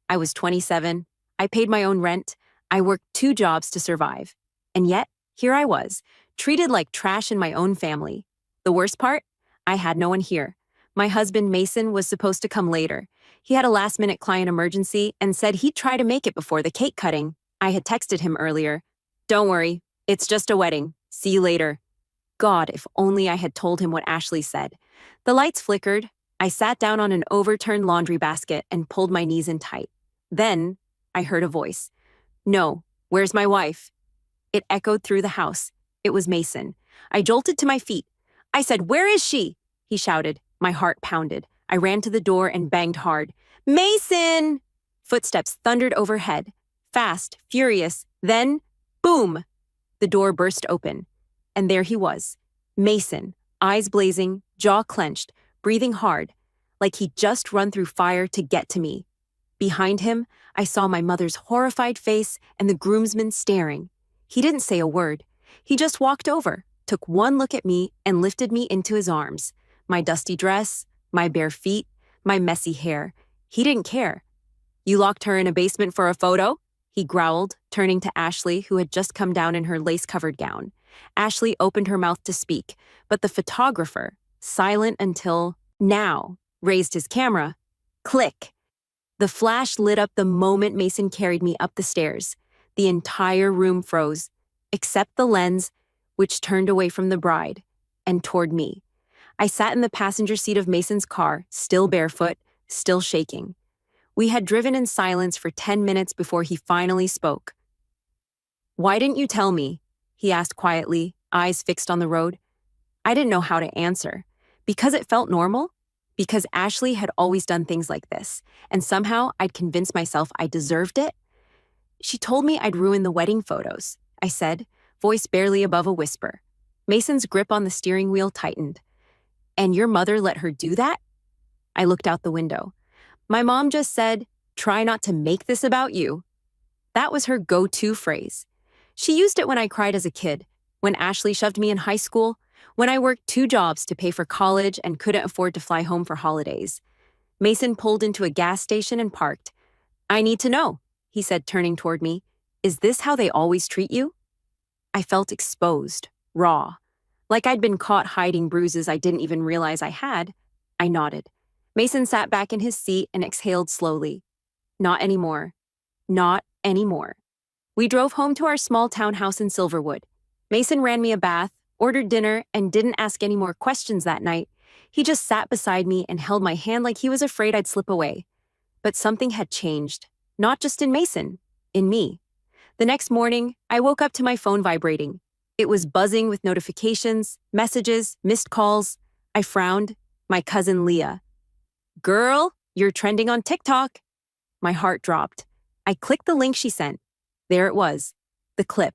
C: I was 27, I paid my own rent, I worked 2 jobs to survive. And yet, here I was, treated like trash in my own family. The worst part? I had no one here. My husband, Mason, was supposed to come later. He had a last-minute client emergency and said he'd try to make it before the cake cutting. I had texted him earlier. "Don't worry, it's just a wedding. See you later." God, if only I had told him what Ashley said. The lights flickered. I sat down on an overturned laundry basket and pulled my knees in tight. Then, I heard a voice. "No, where's my wife?" It echoed through the house. It was Mason. I jolted to my feet. I said, "Where is she?" He shouted. My heart pounded. I ran to the door and banged hard. "Mason!" Footsteps thundered overhead. Fast, furious. Then, boom! The door burst open. And there he was. Mason, eyes blazing, jaw clenched, breathing hard, like he'd just run through fire to get to me. Behind him, I saw my mother's horrified face and the groomsmen staring. He didn't say a word. He just walked over, took one look at me, and lifted me into his arms. My dusty dress, my bare feet, my messy hair. He didn't care. "You locked her in a basement for a photo?" He growled, turning to Ashley, who had just come down in her lace-covered gown. Ashley opened her mouth to speak, but the photographer, silent until now, raised his camera. Click! The flash lit up the moment Mason carried me up the stairs. The entire room froze, except the lens, which turned away from the bride and toward me. I sat in the passenger seat of Mason's car, still barefoot, still shaking. We had driven in silence for 10 minutes before he finally spoke. "Why didn't you tell me?" he asked quietly, eyes fixed on the road. I didn't know how to answer. Because it felt normal? Because Ashley had always done things like this, and somehow I'd convinced myself I deserved it? "She told me I'd ruin the wedding photos," I said, voice barely above a whisper. Mason's grip on the steering wheel tightened. "And your mother let her do that?" I looked out the window. My mom just said, "Try not to make this about you." That was her go-to phrase. She used it when I cried as a kid, when Ashley shoved me in high school, when I worked 2 jobs to pay for college and couldn't afford to fly home for holidays. Mason pulled into a gas station and parked. "I need to know," he said, turning toward me. "Is this how they always treat you?" I felt exposed, raw, like I'd been caught hiding bruises I didn't even realize I had. I nodded. Mason sat back in his seat and exhaled slowly. "Not anymore. Not anymore." We drove home to our small townhouse in Silverwood. Mason ran me a bath, ordered dinner, and didn't ask any more questions that night. He just sat beside me and held my hand like he was afraid I'd slip away. But something had changed, not just in Mason, in me. The next morning, I woke up to my phone vibrating. It was buzzing with notifications, messages, missed calls. I frowned. My cousin Leah. "Girl, you're trending on TikTok." My heart dropped. I clicked the link she sent. There it was, the clip.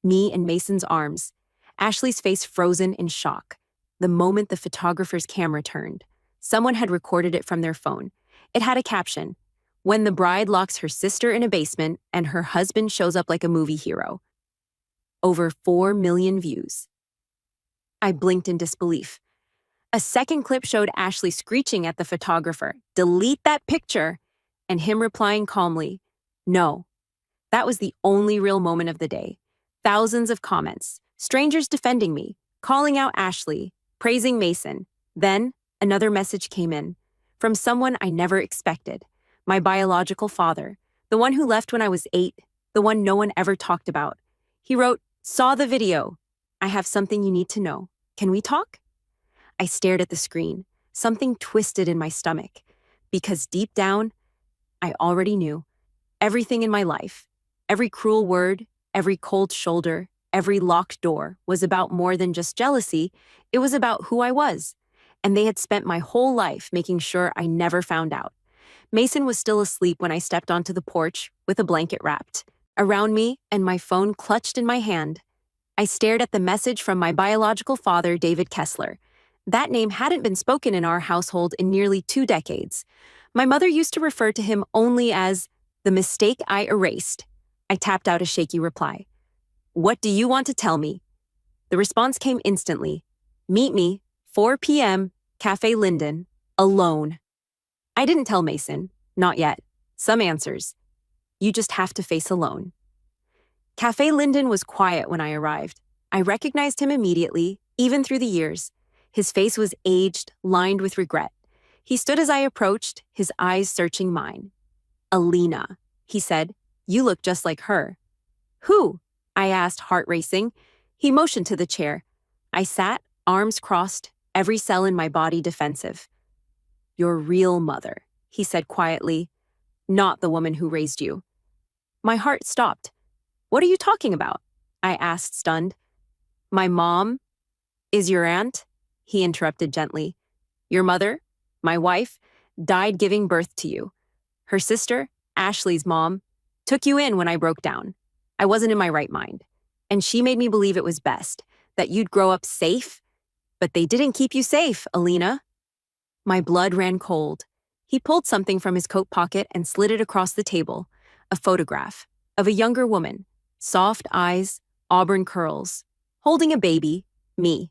C: Me in Mason's arms. Ashley's face frozen in shock. The moment the photographer's camera turned, someone had recorded it from their phone. It had a caption, "When the bride locks her sister in a basement and her husband shows up like a movie hero." Over 4 million views. I blinked in disbelief. A second clip showed Ashley screeching at the photographer, "Delete that picture," and him replying calmly, "No." That was the only real moment of the day. Thousands of comments, strangers defending me, calling out Ashley, praising Mason. Then, another message came in, from someone I never expected, my biological father, the one who left when I was 8, the one no one ever talked about. He wrote, "Saw the video. I have something you need to know. Can we talk?" I stared at the screen, something twisted in my stomach, because deep down, I already knew. Everything in my life, every cruel word, every cold shoulder, every locked door was about more than just jealousy. It was about who I was, and they had spent my whole life making sure I never found out. Mason was still asleep when I stepped onto the porch with a blanket wrapped around me and my phone clutched in my hand. I stared at the message from my biological father, David Kessler. That name hadn't been spoken in our household in nearly 2 decades. My mother used to refer to him only as the mistake I erased. I tapped out a shaky reply. "What do you want to tell me?" The response came instantly. Meet me, 4 p.m., Cafe Linden, alone. I didn't tell Mason, not yet. Some answers. You just have to face alone. Cafe Linden was quiet when I arrived. I recognized him immediately, even through the years. His face was aged, lined with regret. He stood as I approached, his eyes searching mine. Alina, he said, you look just like her. Who? I asked, heart racing. He motioned to the chair. I sat, arms crossed, every cell in my body defensive. Your real mother, he said quietly, not the woman who raised you. My heart stopped. What are you talking about? I asked, stunned. My mom is your aunt, he interrupted gently. Your mother, my wife, died giving birth to you. Her sister, Ashley's mom, took you in when I broke down. I wasn't in my right mind. And she made me believe it was best, that you'd grow up safe. But they didn't keep you safe, Alina. My blood ran cold. He pulled something from his coat pocket and slid it across the table, a photograph of a younger woman, soft eyes, auburn curls, holding a baby, me.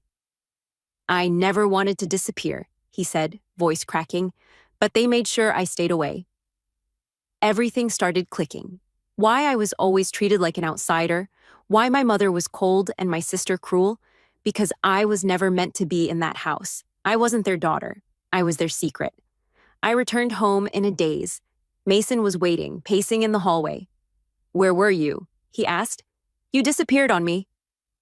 C: I never wanted to disappear, he said, voice cracking, but they made sure I stayed away. Everything started clicking. Why I was always treated like an outsider, why my mother was cold and my sister cruel, because I was never meant to be in that house. I wasn't their daughter. I was their secret. I returned home in a daze. Mason was waiting, pacing in the hallway. Where were you? He asked. You disappeared on me.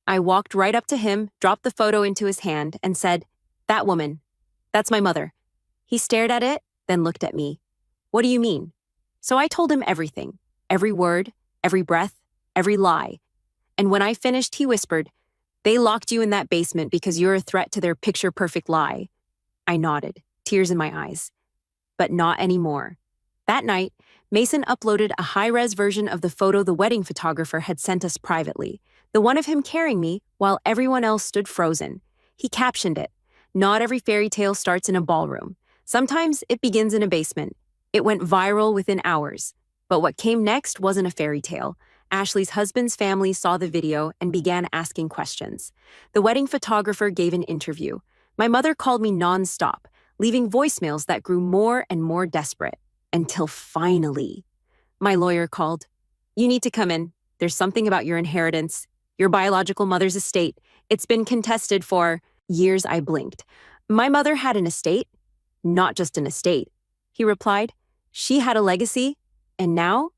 C: I walked right up to him, dropped the photo into his hand, and said, that woman. That's my mother. He stared at it, then looked at me. What do you mean? So I told him everything, every word, every breath, every lie. And when I finished, he whispered, they locked you in that basement because you're a threat to their picture-perfect lie. I nodded, tears in my eyes. But not anymore. That night, Mason uploaded a high-res version of the photo the wedding photographer had sent us privately, the one of him carrying me while everyone else stood frozen. He captioned it, not every fairy tale starts in a ballroom. Sometimes it begins in a basement. It went viral within hours. But what came next wasn't a fairy tale. Ashley's husband's family saw the video and began asking questions. The wedding photographer gave an interview. My mother called me nonstop, leaving voicemails that grew more and more desperate. Until finally, my lawyer called. You need to come in. There's something about your inheritance, your biological mother's estate. It's been contested for years. I blinked. My mother had an estate, not just an estate. He replied, she had a legacy, and now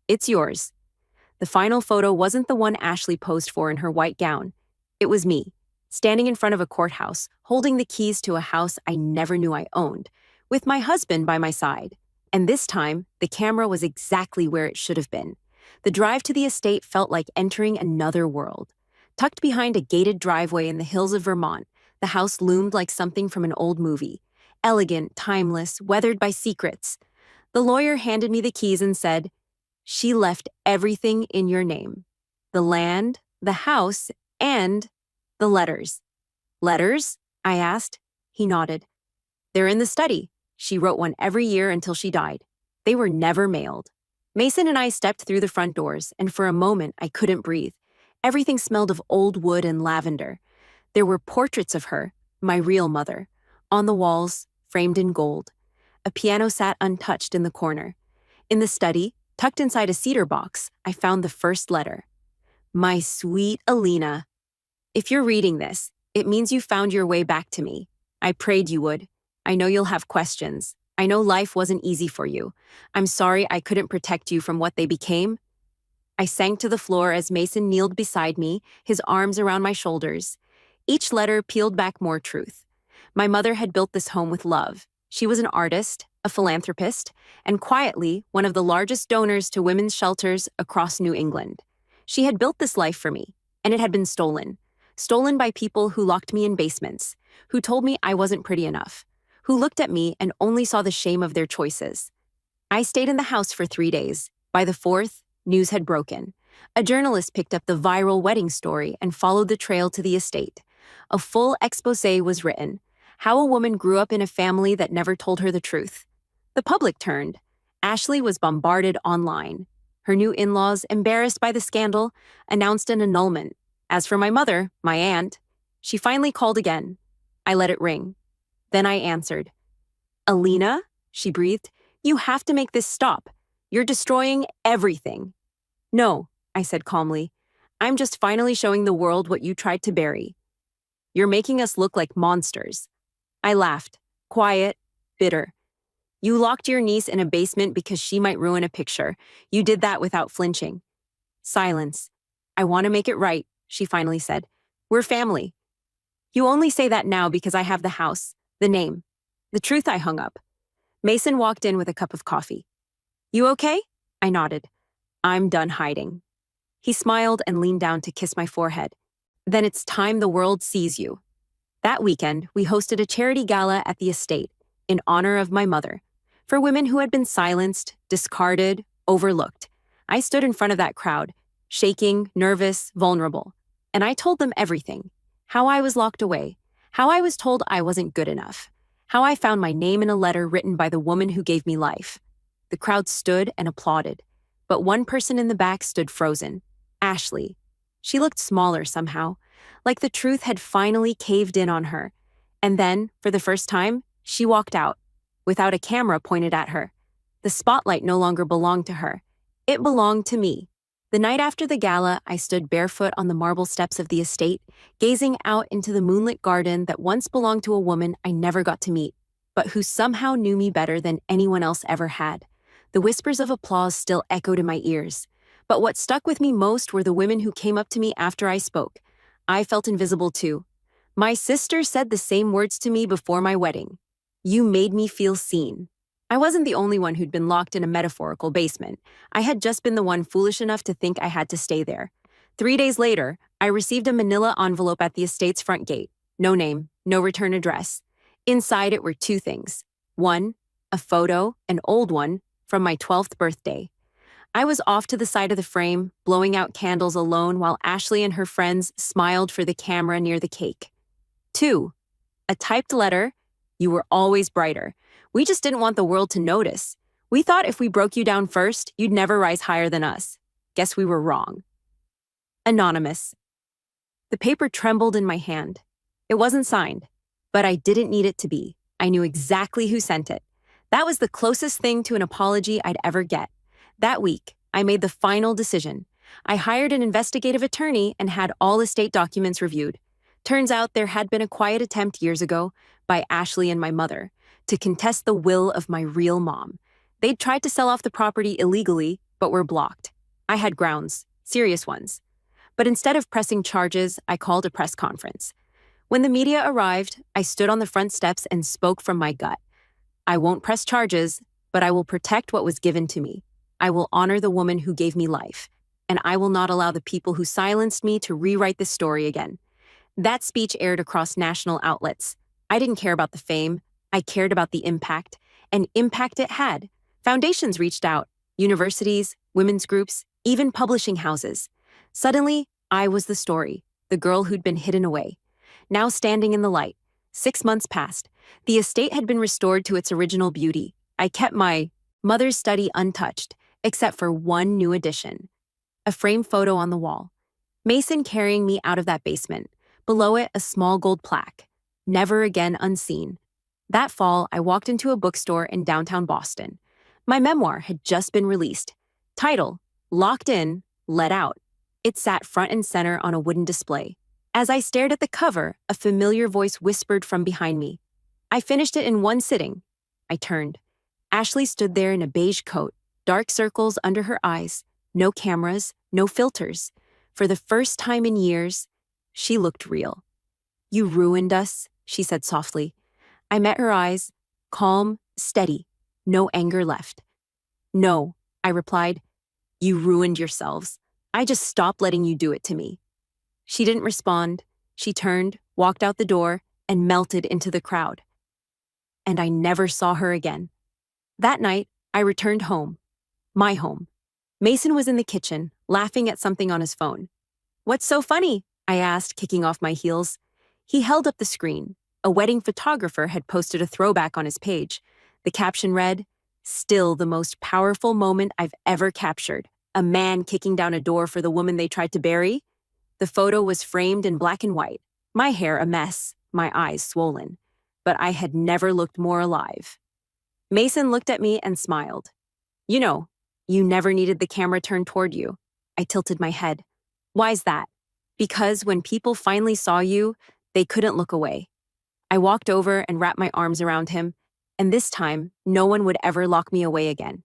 C: it's yours. The final photo wasn't the one Ashley posed for in her white gown. It was me, standing in front of a courthouse, holding the keys to a house I never knew I owned, with my husband by my side. And this time, the camera was exactly where it should have been. The drive to the estate felt like entering another world. Tucked behind a gated driveway in the hills of Vermont, the house loomed like something from an old movie. Elegant, timeless, weathered by secrets. The lawyer handed me the keys and said, she left everything in your name. The land, the house, and the letters. Letters? I asked. He nodded. They're in the study. She wrote one every year until she died. They were never mailed. Mason and I stepped through the front doors, and for a moment I couldn't breathe. Everything smelled of old wood and lavender. There were portraits of her, my real mother, on the walls, framed in gold. A piano sat untouched in the corner. In the study, tucked inside a cedar box, I found the first letter. My sweet Alina. If you're reading this, it means you found your way back to me. I prayed you would. I know you'll have questions. I know life wasn't easy for you. I'm sorry I couldn't protect you from what they became. I sank to the floor as Mason kneeled beside me, his arms around my shoulders. Each letter peeled back more truth. My mother had built this home with love. She was an artist, a philanthropist, and quietly one of the largest donors to women's shelters across New England. She had built this life for me, and it had been stolen. Stolen by people who locked me in basements, who told me I wasn't pretty enough, who looked at me and only saw the shame of their choices. I stayed in the house for 3 days. By the 4th, news had broken. A journalist picked up the viral wedding story and followed the trail to the estate. A full exposé was written. How a woman grew up in a family that never told her the truth. The public turned. Ashley was bombarded online. Her new in-laws, embarrassed by the scandal, announced an annulment. As for my mother, my aunt, she finally called again. I let it ring. Then I answered. Alina, she breathed, you have to make this stop. You're destroying everything. No, I said calmly. I'm just finally showing the world what you tried to bury. You're making us look like monsters. I laughed, quiet, bitter. You locked your niece in a basement because she might ruin a picture. You did that without flinching. Silence. I want to make it right, she finally said. We're family. You only say that now because I have the house, the name. The truth, I hung up. Mason walked in with a cup of coffee. You okay? I nodded. I'm done hiding. He smiled and leaned down to kiss my forehead. Then it's time the world sees you. That weekend, we hosted a charity gala at the estate in honor of my mother, for women who had been silenced, discarded, overlooked. I stood in front of that crowd, shaking, nervous, vulnerable, and I told them everything. How I was locked away, how I was told I wasn't good enough, how I found my name in a letter written by the woman who gave me life. The crowd stood and applauded, but one person in the back stood frozen. Ashley. She looked smaller somehow, like the truth had finally caved in on her. And then, for the first time, she walked out, without a camera pointed at her. The spotlight no longer belonged to her. It belonged to me. The night after the gala, I stood barefoot on the marble steps of the estate, gazing out into the moonlit garden that once belonged to a woman I never got to meet, but who somehow knew me better than anyone else ever had. The whispers of applause still echoed in my ears. But what stuck with me most were the women who came up to me after I spoke. I felt invisible too. My sister said the same words to me before my wedding. You made me feel seen. I wasn't the only one who'd been locked in a metaphorical basement. I had just been the one foolish enough to think I had to stay there. 3 days later, I received a manila envelope at the estate's front gate. No name, no return address. Inside it were 2 things. 1, a photo, an old one, from my 12th birthday. I was off to the side of the frame, blowing out candles alone while Ashley and her friends smiled for the camera near the cake. 2, a typed letter. You were always brighter. We just didn't want the world to notice. We thought if we broke you down first, you'd never rise higher than us. Guess we were wrong. Anonymous. The paper trembled in my hand. It wasn't signed, but I didn't need it to be. I knew exactly who sent it. That was the closest thing to an apology I'd ever get. That week, I made the final decision. I hired an investigative attorney and had all estate documents reviewed. Turns out there had been a quiet attempt years ago by Ashley and my mother to contest the will of my real mom. They'd tried to sell off the property illegally, but were blocked. I had grounds, serious ones. But instead of pressing charges, I called a press conference. When the media arrived, I stood on the front steps and spoke from my gut. I won't press charges, but I will protect what was given to me. I will honor the woman who gave me life, and I will not allow the people who silenced me to rewrite this story again. That speech aired across national outlets. I didn't care about the fame. I cared about the impact, and impact it had. Foundations reached out, universities, women's groups, even publishing houses. Suddenly, I was the story, the girl who'd been hidden away. Now standing in the light. 6 months passed. The estate had been restored to its original beauty. I kept my mother's study untouched, except for one new addition. A framed photo on the wall. Mason carrying me out of that basement. Below it, a small gold plaque. Never again unseen. That fall, I walked into a bookstore in downtown Boston. My memoir had just been released. Title, Locked In, Let Out. It sat front and center on a wooden display. As I stared at the cover, a familiar voice whispered from behind me. I finished it in one sitting. I turned. Ashley stood there in a beige coat, dark circles under her eyes, no cameras, no filters. For the first time in years, she looked real. You ruined us, she said softly. I met her eyes, calm, steady, no anger left. No, I replied. You ruined yourselves. I just stopped letting you do it to me. She didn't respond. She turned, walked out the door, and melted into the crowd. And I never saw her again. That night, I returned home. My home. Mason was in the kitchen, laughing at something on his phone. What's so funny? I asked, kicking off my heels. He held up the screen. A wedding photographer had posted a throwback on his page. The caption read, "Still the most powerful moment I've ever captured. A man kicking down a door for the woman they tried to bury." The photo was framed in black and white, my hair a mess, my eyes swollen. But I had never looked more alive. Mason looked at me and smiled. You know, you never needed the camera turned toward you. I tilted my head. Why's that? Because when people finally saw you, they couldn't look away. I walked over and wrapped my arms around him, and this time, no one would ever lock me away again.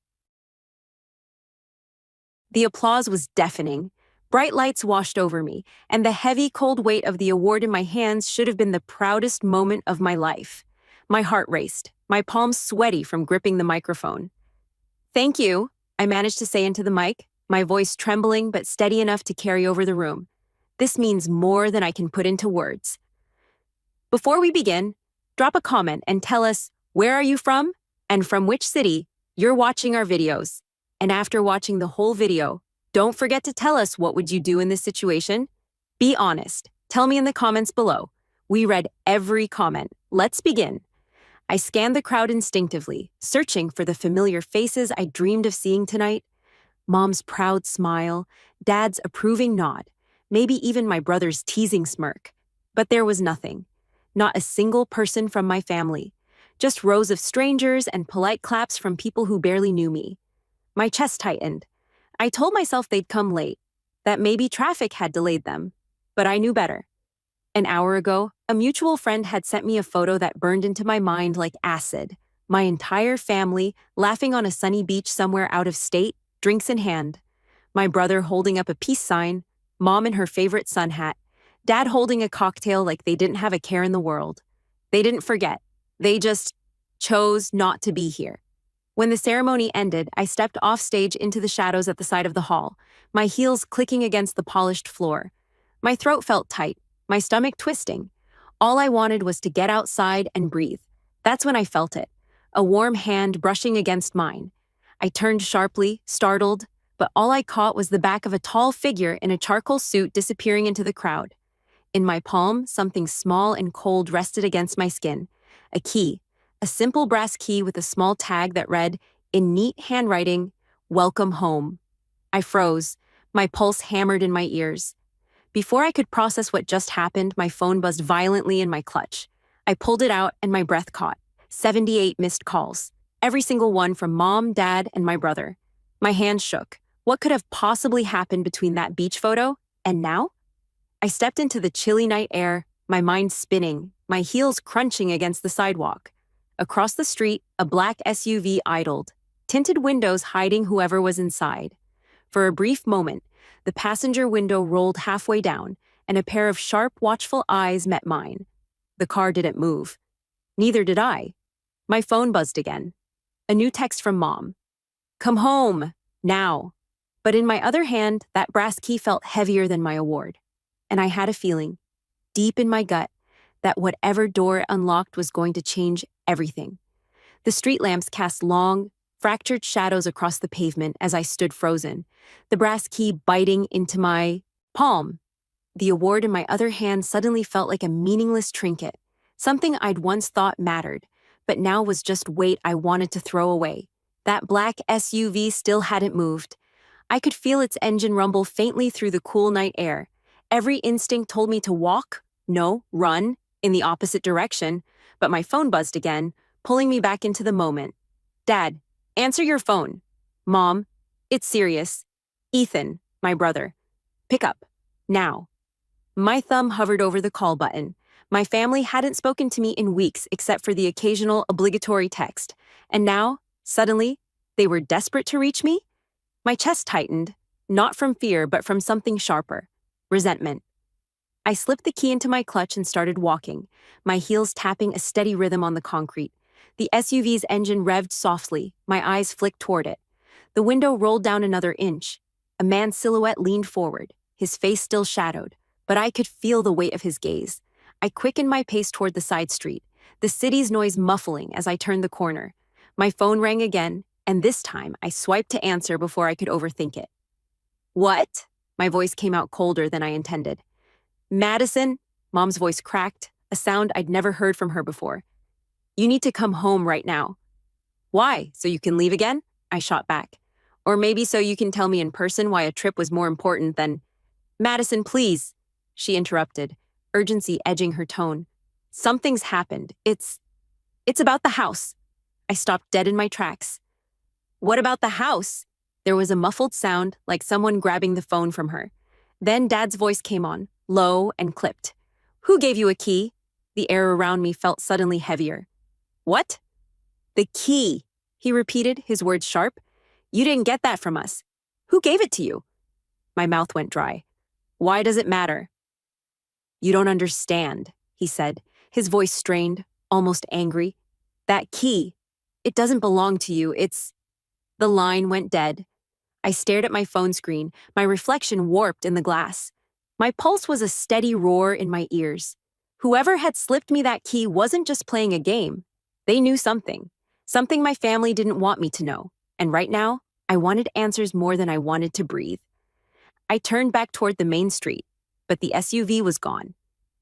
C: The applause was deafening. Bright lights washed over me, and the heavy, cold weight of the award in my hands should have been the proudest moment of my life. My heart raced, my palms sweaty from gripping the microphone. Thank you, I managed to say into the mic, my voice trembling but steady enough to carry over the room. This means more than I can put into words. Before we begin, drop a comment and tell us where are you from and from which city you're watching our videos. And after watching the whole video, don't forget to tell us what would you do in this situation. Be honest. Tell me in the comments below. We read every comment. Let's begin. I scanned the crowd instinctively, searching for the familiar faces I dreamed of seeing tonight. Mom's proud smile, Dad's approving nod, maybe even my brother's teasing smirk. But there was nothing. Not a single person from my family. Just rows of strangers and polite claps from people who barely knew me. My chest tightened. I told myself they'd come late, that maybe traffic had delayed them. But I knew better. An hour ago, a mutual friend had sent me a photo that burned into my mind like acid. My entire family laughing on a sunny beach somewhere out of state, drinks in hand. My brother holding up a peace sign, Mom in her favorite sun hat, Dad holding a cocktail like they didn't have a care in the world. They didn't forget. They just chose not to be here. When the ceremony ended, I stepped off stage into the shadows at the side of the hall, my heels clicking against the polished floor. My throat felt tight, my stomach twisting. All I wanted was to get outside and breathe. That's when I felt it, a warm hand brushing against mine. I turned sharply, startled, but all I caught was the back of a tall figure in a charcoal suit disappearing into the crowd. In my palm, something small and cold rested against my skin. A key, a simple brass key with a small tag that read, in neat handwriting, "Welcome home." I froze, my pulse hammered in my ears. Before I could process what just happened, my phone buzzed violently in my clutch. I pulled it out and my breath caught. 78 missed calls. Every single one from Mom, Dad, and my brother. My hands shook. What could have possibly happened between that beach photo and now? I stepped into the chilly night air, my mind spinning, my heels crunching against the sidewalk. Across the street, a black SUV idled, tinted windows hiding whoever was inside. For a brief moment, the passenger window rolled halfway down, and a pair of sharp, watchful eyes met mine. The car didn't move. Neither did I. My phone buzzed again. A new text from Mom. "Come home, now." But in my other hand, that brass key felt heavier than my award. And I had a feeling, deep in my gut, that whatever door it unlocked was going to change everything. The street lamps cast long, fractured shadows across the pavement as I stood frozen, the brass key biting into my palm. The award in my other hand suddenly felt like a meaningless trinket, something I'd once thought mattered, but now was just weight I wanted to throw away. That black SUV still hadn't moved. I could feel its engine rumble faintly through the cool night air. Every instinct told me to walk, no, run, in the opposite direction, but my phone buzzed again, pulling me back into the moment. "Dad, answer your phone." "Mom, it's serious." "Ethan, my brother. Pick up. Now." My thumb hovered over the call button. My family hadn't spoken to me in weeks except for the occasional obligatory text. And now, suddenly, they were desperate to reach me? My chest tightened, not from fear but from something sharper. Resentment. I slipped the key into my clutch and started walking, my heels tapping a steady rhythm on the concrete. The SUV's engine revved softly, my eyes flicked toward it. The window rolled down another inch. A man's silhouette leaned forward, his face still shadowed, but I could feel the weight of his gaze. I quickened my pace toward the side street, the city's noise muffling as I turned the corner. My phone rang again, and this time I swiped to answer before I could overthink it. "What?" My voice came out colder than I intended. "Madison," Mom's voice cracked, a sound I'd never heard from her before. "You need to come home right now." "Why? So you can leave again?" I shot back. "Or maybe so you can tell me in person why a trip was more important than—" "Madison, please." she interrupted, urgency edging her tone. Something's happened. It's about the house. I stopped dead in my tracks. What about the house? There was a muffled sound, like someone grabbing the phone from her. Then Dad's voice came on, low and clipped. Who gave you a key? The air around me felt suddenly heavier. What? The key, he repeated, his words sharp. You didn't get that from us. Who gave it to you? My mouth went dry. Why does it matter? You don't understand, he said, his voice strained, almost angry. That key, it doesn't belong to you, it's... The line went dead. I stared at my phone screen, my reflection warped in the glass. My pulse was a steady roar in my ears. Whoever had slipped me that key wasn't just playing a game. They knew something my family didn't want me to know. And right now, I wanted answers more than I wanted to breathe. I turned back toward the main street, but the SUV was gone.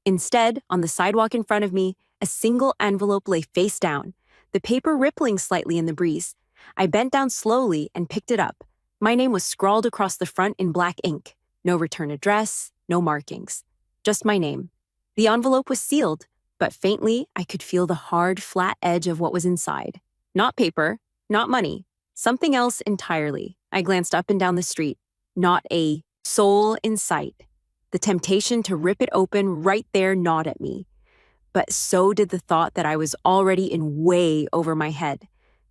C: Instead, on the sidewalk in front of me, a single envelope lay face down, the paper rippling slightly in the breeze. I bent down slowly and picked it up. My name was scrawled across the front in black ink. No return address, no markings. Just my name. The envelope was sealed, but faintly I could feel the hard, flat edge of what was inside. Not paper, not money, something else entirely. I glanced up and down the street. Not a soul in sight. The temptation to rip it open right there gnawed at me. But so did the thought that I was already in way over my head.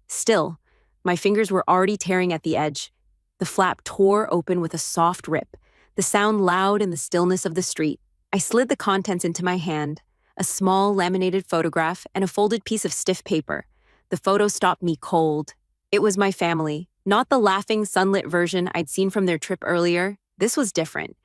C: Still, my fingers were already tearing at the edge. The flap tore open with a soft rip, the sound loud in the stillness of the street. I slid the contents into my hand, a small laminated photograph and a folded piece of stiff paper. The photo stopped me cold. It was my family, not the laughing, sunlit version I'd seen from their trip earlier. This was different.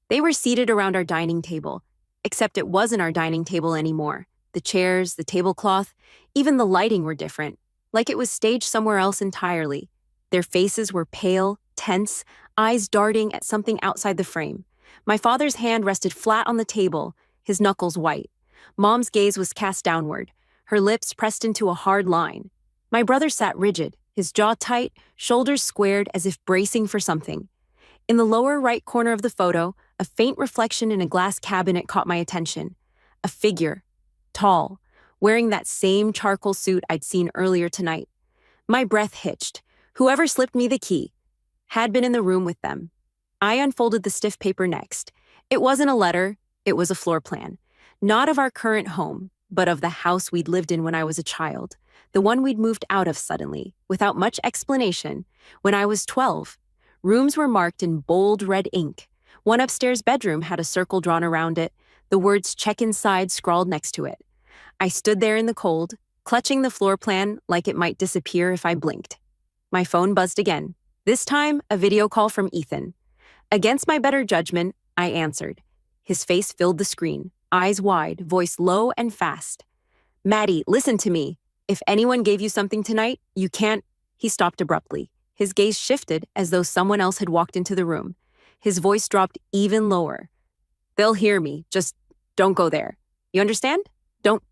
C: They were seated around our dining table, except it wasn't our dining table anymore. The chairs, the tablecloth, even the lighting were different, like it was staged somewhere else entirely. Their faces were pale, tense, eyes darting at something outside the frame. My father's hand rested flat on the table, his knuckles white. Mom's gaze was cast downward, her lips pressed into a hard line. My brother sat rigid, his jaw tight, shoulders squared as if bracing for something. In the lower right corner of the photo, a faint reflection in a glass cabinet caught my attention. A figure, tall, wearing that same charcoal suit I'd seen earlier tonight. My breath hitched. Whoever slipped me the key had been in the room with them. I unfolded the stiff paper next. It wasn't a letter, it was a floor plan. Not of our current home, but of the house we'd lived in when I was a child. The one we'd moved out of suddenly, without much explanation, when I was 12. Rooms were marked in bold red ink. One upstairs bedroom had a circle drawn around it, the words "check inside" scrawled next to it. I stood there in the cold, clutching the floor plan like it might disappear if I blinked. My phone buzzed again. This time, a video call from Ethan. Against my better judgment, I answered. His face filled the screen, eyes wide, voice low and fast. Maddie, listen to me. If anyone gave you something tonight, you can't... He stopped abruptly. His gaze shifted as though someone else had walked into the room. His voice dropped even lower. They'll hear me. Just don't go there. You understand? Don't...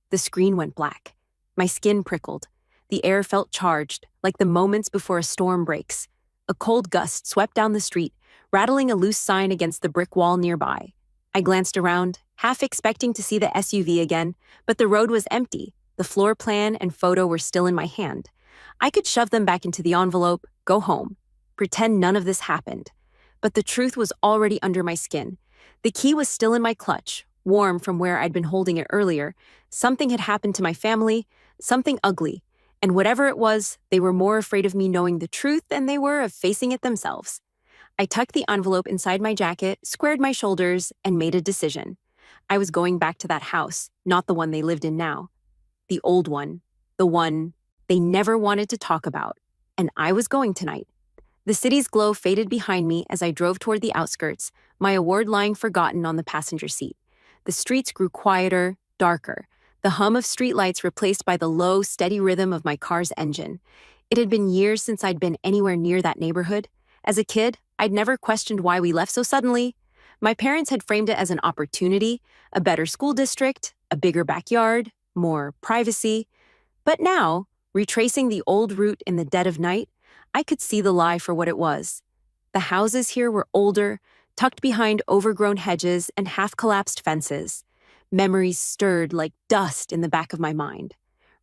C: The screen went black. My skin prickled. The air felt charged, like the moments before a storm breaks. A cold gust swept down the street, rattling a loose sign against the brick wall nearby. I glanced around, half expecting to see the SUV again, but the road was empty. The floor plan and photo were still in my hand. I could shove them back into the envelope, go home, pretend none of this happened. But the truth was already under my skin. The key was still in my clutch, warm from where I'd been holding it earlier. Something had happened to my family, something ugly. And whatever it was, they were more afraid of me knowing the truth than they were of facing it themselves. I tucked the envelope inside my jacket, squared my shoulders, and made a decision. I was going back to that house, not the one they lived in now. The old one. The one they never wanted to talk about. And I was going tonight. The city's glow faded behind me as I drove toward the outskirts, my award lying forgotten on the passenger seat. The streets grew quieter, darker, the hum of streetlights replaced by the low, steady rhythm of my car's engine. It had been years since I'd been anywhere near that neighborhood. As a kid, I'd never questioned why we left so suddenly. My parents had framed it as an opportunity, a better school district, a bigger backyard, more privacy. But now, retracing the old route in the dead of night, I could see the lie for what it was. The houses here were older, tucked behind overgrown hedges and half-collapsed fences. Memories stirred like dust in the back of my mind.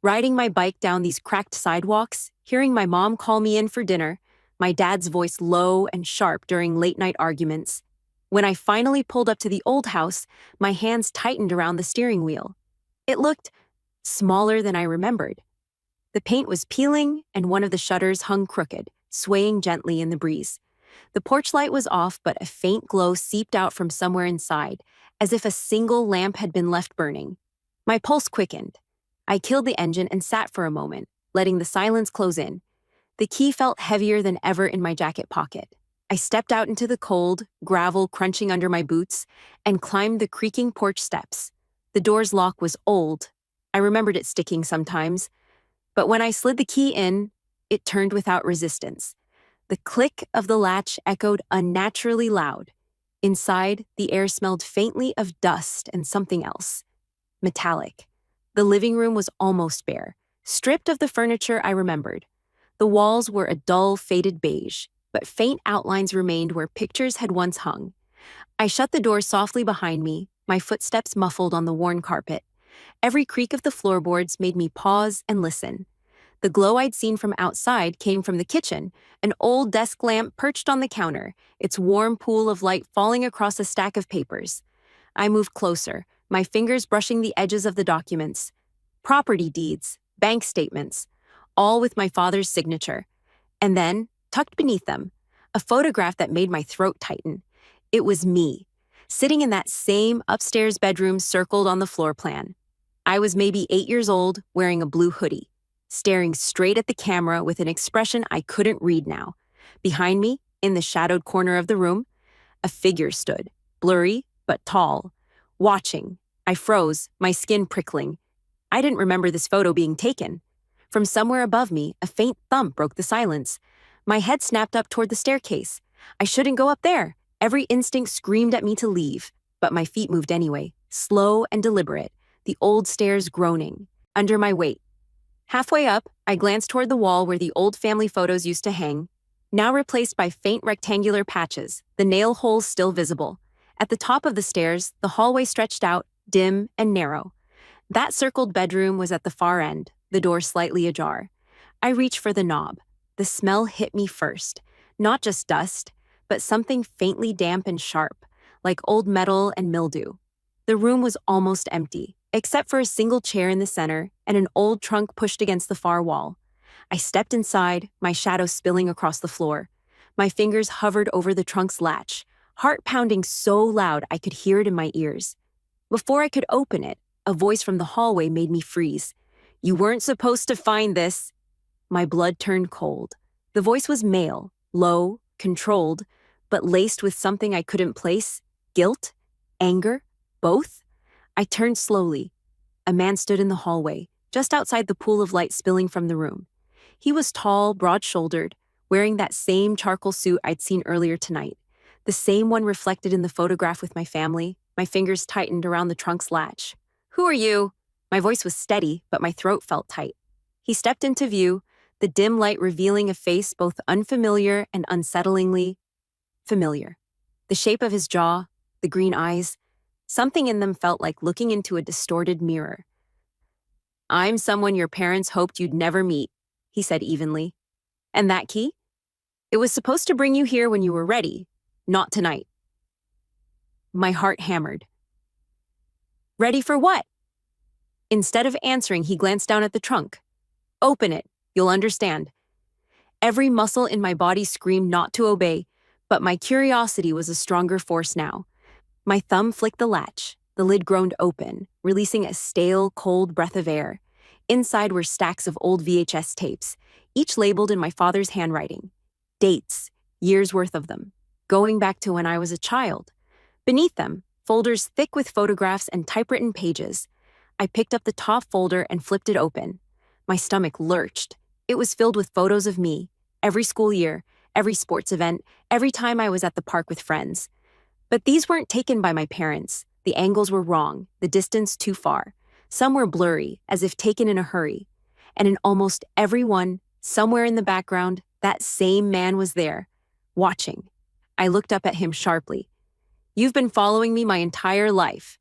C: Riding my bike down these cracked sidewalks, hearing my mom call me in for dinner, my dad's voice low and sharp during late-night arguments. When I finally pulled up to the old house, my hands tightened around the steering wheel. It looked smaller than I remembered. The paint was peeling, and one of the shutters hung crooked, swaying gently in the breeze. The porch light was off, but a faint glow seeped out from somewhere inside, as if a single lamp had been left burning. My pulse quickened. I killed the engine and sat for a moment, letting the silence close in. The key felt heavier than ever in my jacket pocket. I stepped out into the cold, gravel crunching under my boots, and climbed the creaking porch steps. The door's lock was old. I remembered it sticking sometimes. But when I slid the key in, it turned without resistance. The click of the latch echoed unnaturally loud. Inside, the air smelled faintly of dust and something else. Metallic. The living room was almost bare, stripped of the furniture I remembered. The walls were a dull, faded beige, but faint outlines remained where pictures had once hung. I shut the door softly behind me, my footsteps muffled on the worn carpet. Every creak of the floorboards made me pause and listen. The glow I'd seen from outside came from the kitchen, an old desk lamp perched on the counter, its warm pool of light falling across a stack of papers. I moved closer, my fingers brushing the edges of the documents. Property deeds, bank statements, all with my father's signature. And then, tucked beneath them, a photograph that made my throat tighten. It was me, sitting in that same upstairs bedroom circled on the floor plan. I was maybe 8 years old, wearing a blue hoodie, staring straight at the camera with an expression I couldn't read now. Behind me, in the shadowed corner of the room, a figure stood, blurry but tall, watching. I froze, my skin prickling. I didn't remember this photo being taken. From somewhere above me, a faint thump broke the silence. My head snapped up toward the staircase. I shouldn't go up there. Every instinct screamed at me to leave, but my feet moved anyway, slow and deliberate, the old stairs groaning, under my weight. Halfway up, I glanced toward the wall where the old family photos used to hang, now replaced by faint rectangular patches, the nail holes still visible. At the top of the stairs, the hallway stretched out, dim and narrow. That circled bedroom was at the far end, the door slightly ajar. I reached for the knob. The smell hit me first, not just dust, but something faintly damp and sharp, like old metal and mildew. The room was almost empty, except for a single chair in the center and an old trunk pushed against the far wall. I stepped inside, my shadow spilling across the floor. My fingers hovered over the trunk's latch, heart pounding so loud I could hear it in my ears. Before I could open it, a voice from the hallway made me freeze. "You weren't supposed to find this." My blood turned cold. The voice was male, low, controlled, but laced with something I couldn't place. Guilt? Anger? Both? I turned slowly. A man stood in the hallway, just outside the pool of light spilling from the room. He was tall, broad-shouldered, wearing that same charcoal suit I'd seen earlier tonight, the same one reflected in the photograph with my family. My fingers tightened around the trunk's latch. "Who are you?" My voice was steady, but my throat felt tight. He stepped into view, the dim light revealing a face both unfamiliar and unsettlingly familiar. The shape of his jaw, the green eyes, something in them felt like looking into a distorted mirror. "I'm someone your parents hoped you'd never meet," he said evenly. "And that key? It was supposed to bring you here when you were ready, not tonight." My heart hammered. "Ready for what?" Instead of answering, he glanced down at the trunk. "Open it. You'll understand." Every muscle in my body screamed not to obey, but my curiosity was a stronger force now. My thumb flicked the latch. The lid groaned open, releasing a stale, cold breath of air. Inside were stacks of old VHS tapes, each labeled in my father's handwriting. Dates, years worth of them, going back to when I was a child. Beneath them, folders thick with photographs and typewritten pages. I picked up the top folder and flipped it open. My stomach lurched. It was filled with photos of me, every school year, every sports event, every time I was at the park with friends. But these weren't taken by my parents. The angles were wrong, the distance too far. Some were blurry, as if taken in a hurry. And in almost every one, somewhere in the background, that same man was there, watching. I looked up at him sharply. You've been following me my entire life.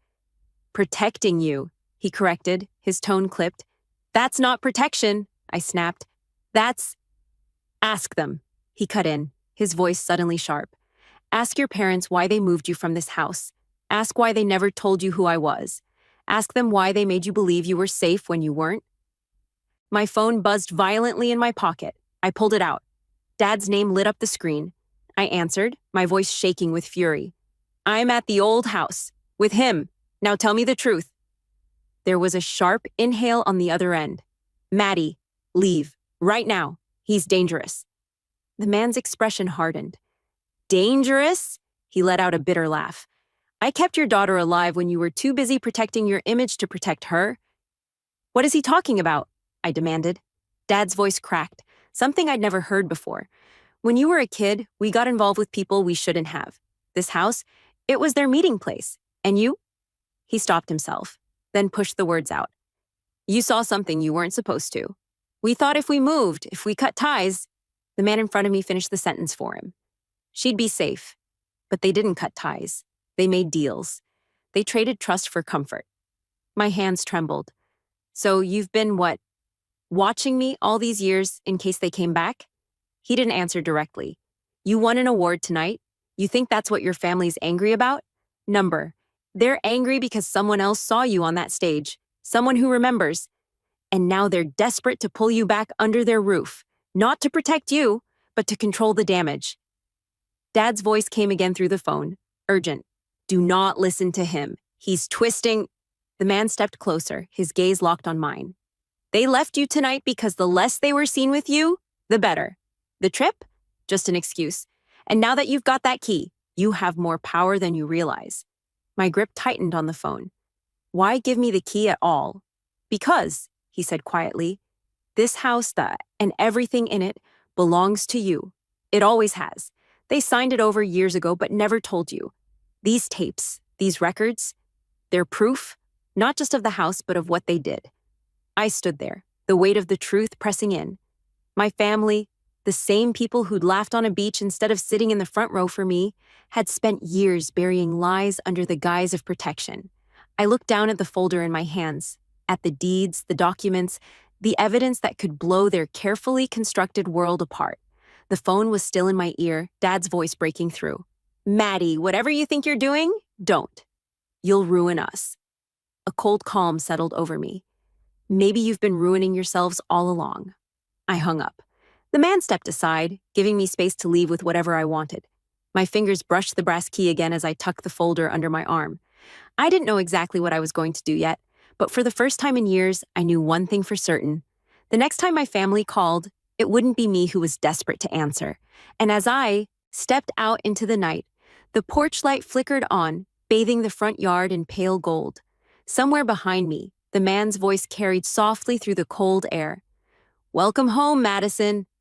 C: Protecting you, he corrected, his tone clipped. That's not protection, I snapped. That's... Ask them, he cut in, his voice suddenly sharp. Ask your parents why they moved you from this house. Ask why they never told you who I was. Ask them why they made you believe you were safe when you weren't. My phone buzzed violently in my pocket. I pulled it out. Dad's name lit up the screen. I answered, my voice shaking with fury. I'm at the old house. With him. Now tell me the truth. There was a sharp inhale on the other end. Maddie, leave. Right now. He's dangerous. The man's expression hardened. Dangerous? He let out a bitter laugh. I kept your daughter alive when you were too busy protecting your image to protect her. What is he talking about? I demanded. Dad's voice cracked, something I'd never heard before. When you were a kid, we got involved with people we shouldn't have. This house, it was their meeting place. And you? He stopped himself, then pushed the words out. You saw something you weren't supposed to. We thought if we moved, if we cut ties, the man in front of me finished the sentence for him. She'd be safe. But they didn't cut ties. They made deals. They traded trust for comfort. My hands trembled. So you've been what? Watching me all these years in case they came back? He didn't answer directly. You won an award tonight? You think that's what your family's angry about? Number. They're angry because someone else saw you on that stage. Someone who remembers. And now they're desperate to pull you back under their roof. Not to protect you, but to control the damage. Dad's voice came again through the phone. Urgent. Do not listen to him. He's twisting. The man stepped closer, his gaze locked on mine. They left you tonight because the less they were seen with you, the better. The trip? Just an excuse. And now that you've got that key, you have more power than you realize. My grip tightened on the phone. Why give me the key at all? Because, he said quietly, this house and everything in it belongs to you. It always has. They signed it over years ago but never told you. These tapes, these records, they're proof, not just of the house but of what they did. I stood there, the weight of the truth pressing in. My family, the same people who'd laughed on a beach instead of sitting in the front row for me, had spent years burying lies under the guise of protection. I looked down at the folder in my hands, at the deeds, the documents, the evidence that could blow their carefully constructed world apart. The phone was still in my ear, Dad's voice breaking through. Maddie, whatever you think you're doing, don't. You'll ruin us. A cold calm settled over me. Maybe you've been ruining yourselves all along. I hung up. The man stepped aside, giving me space to leave with whatever I wanted. My fingers brushed the brass key again as I tucked the folder under my arm. I didn't know exactly what I was going to do yet, but for the first time in years, I knew one thing for certain. The next time my family called, it wouldn't be me who was desperate to answer. And as I stepped out into the night, the porch light flickered on, bathing the front yard in pale gold. Somewhere behind me, the man's voice carried softly through the cold air. Welcome home, Madison.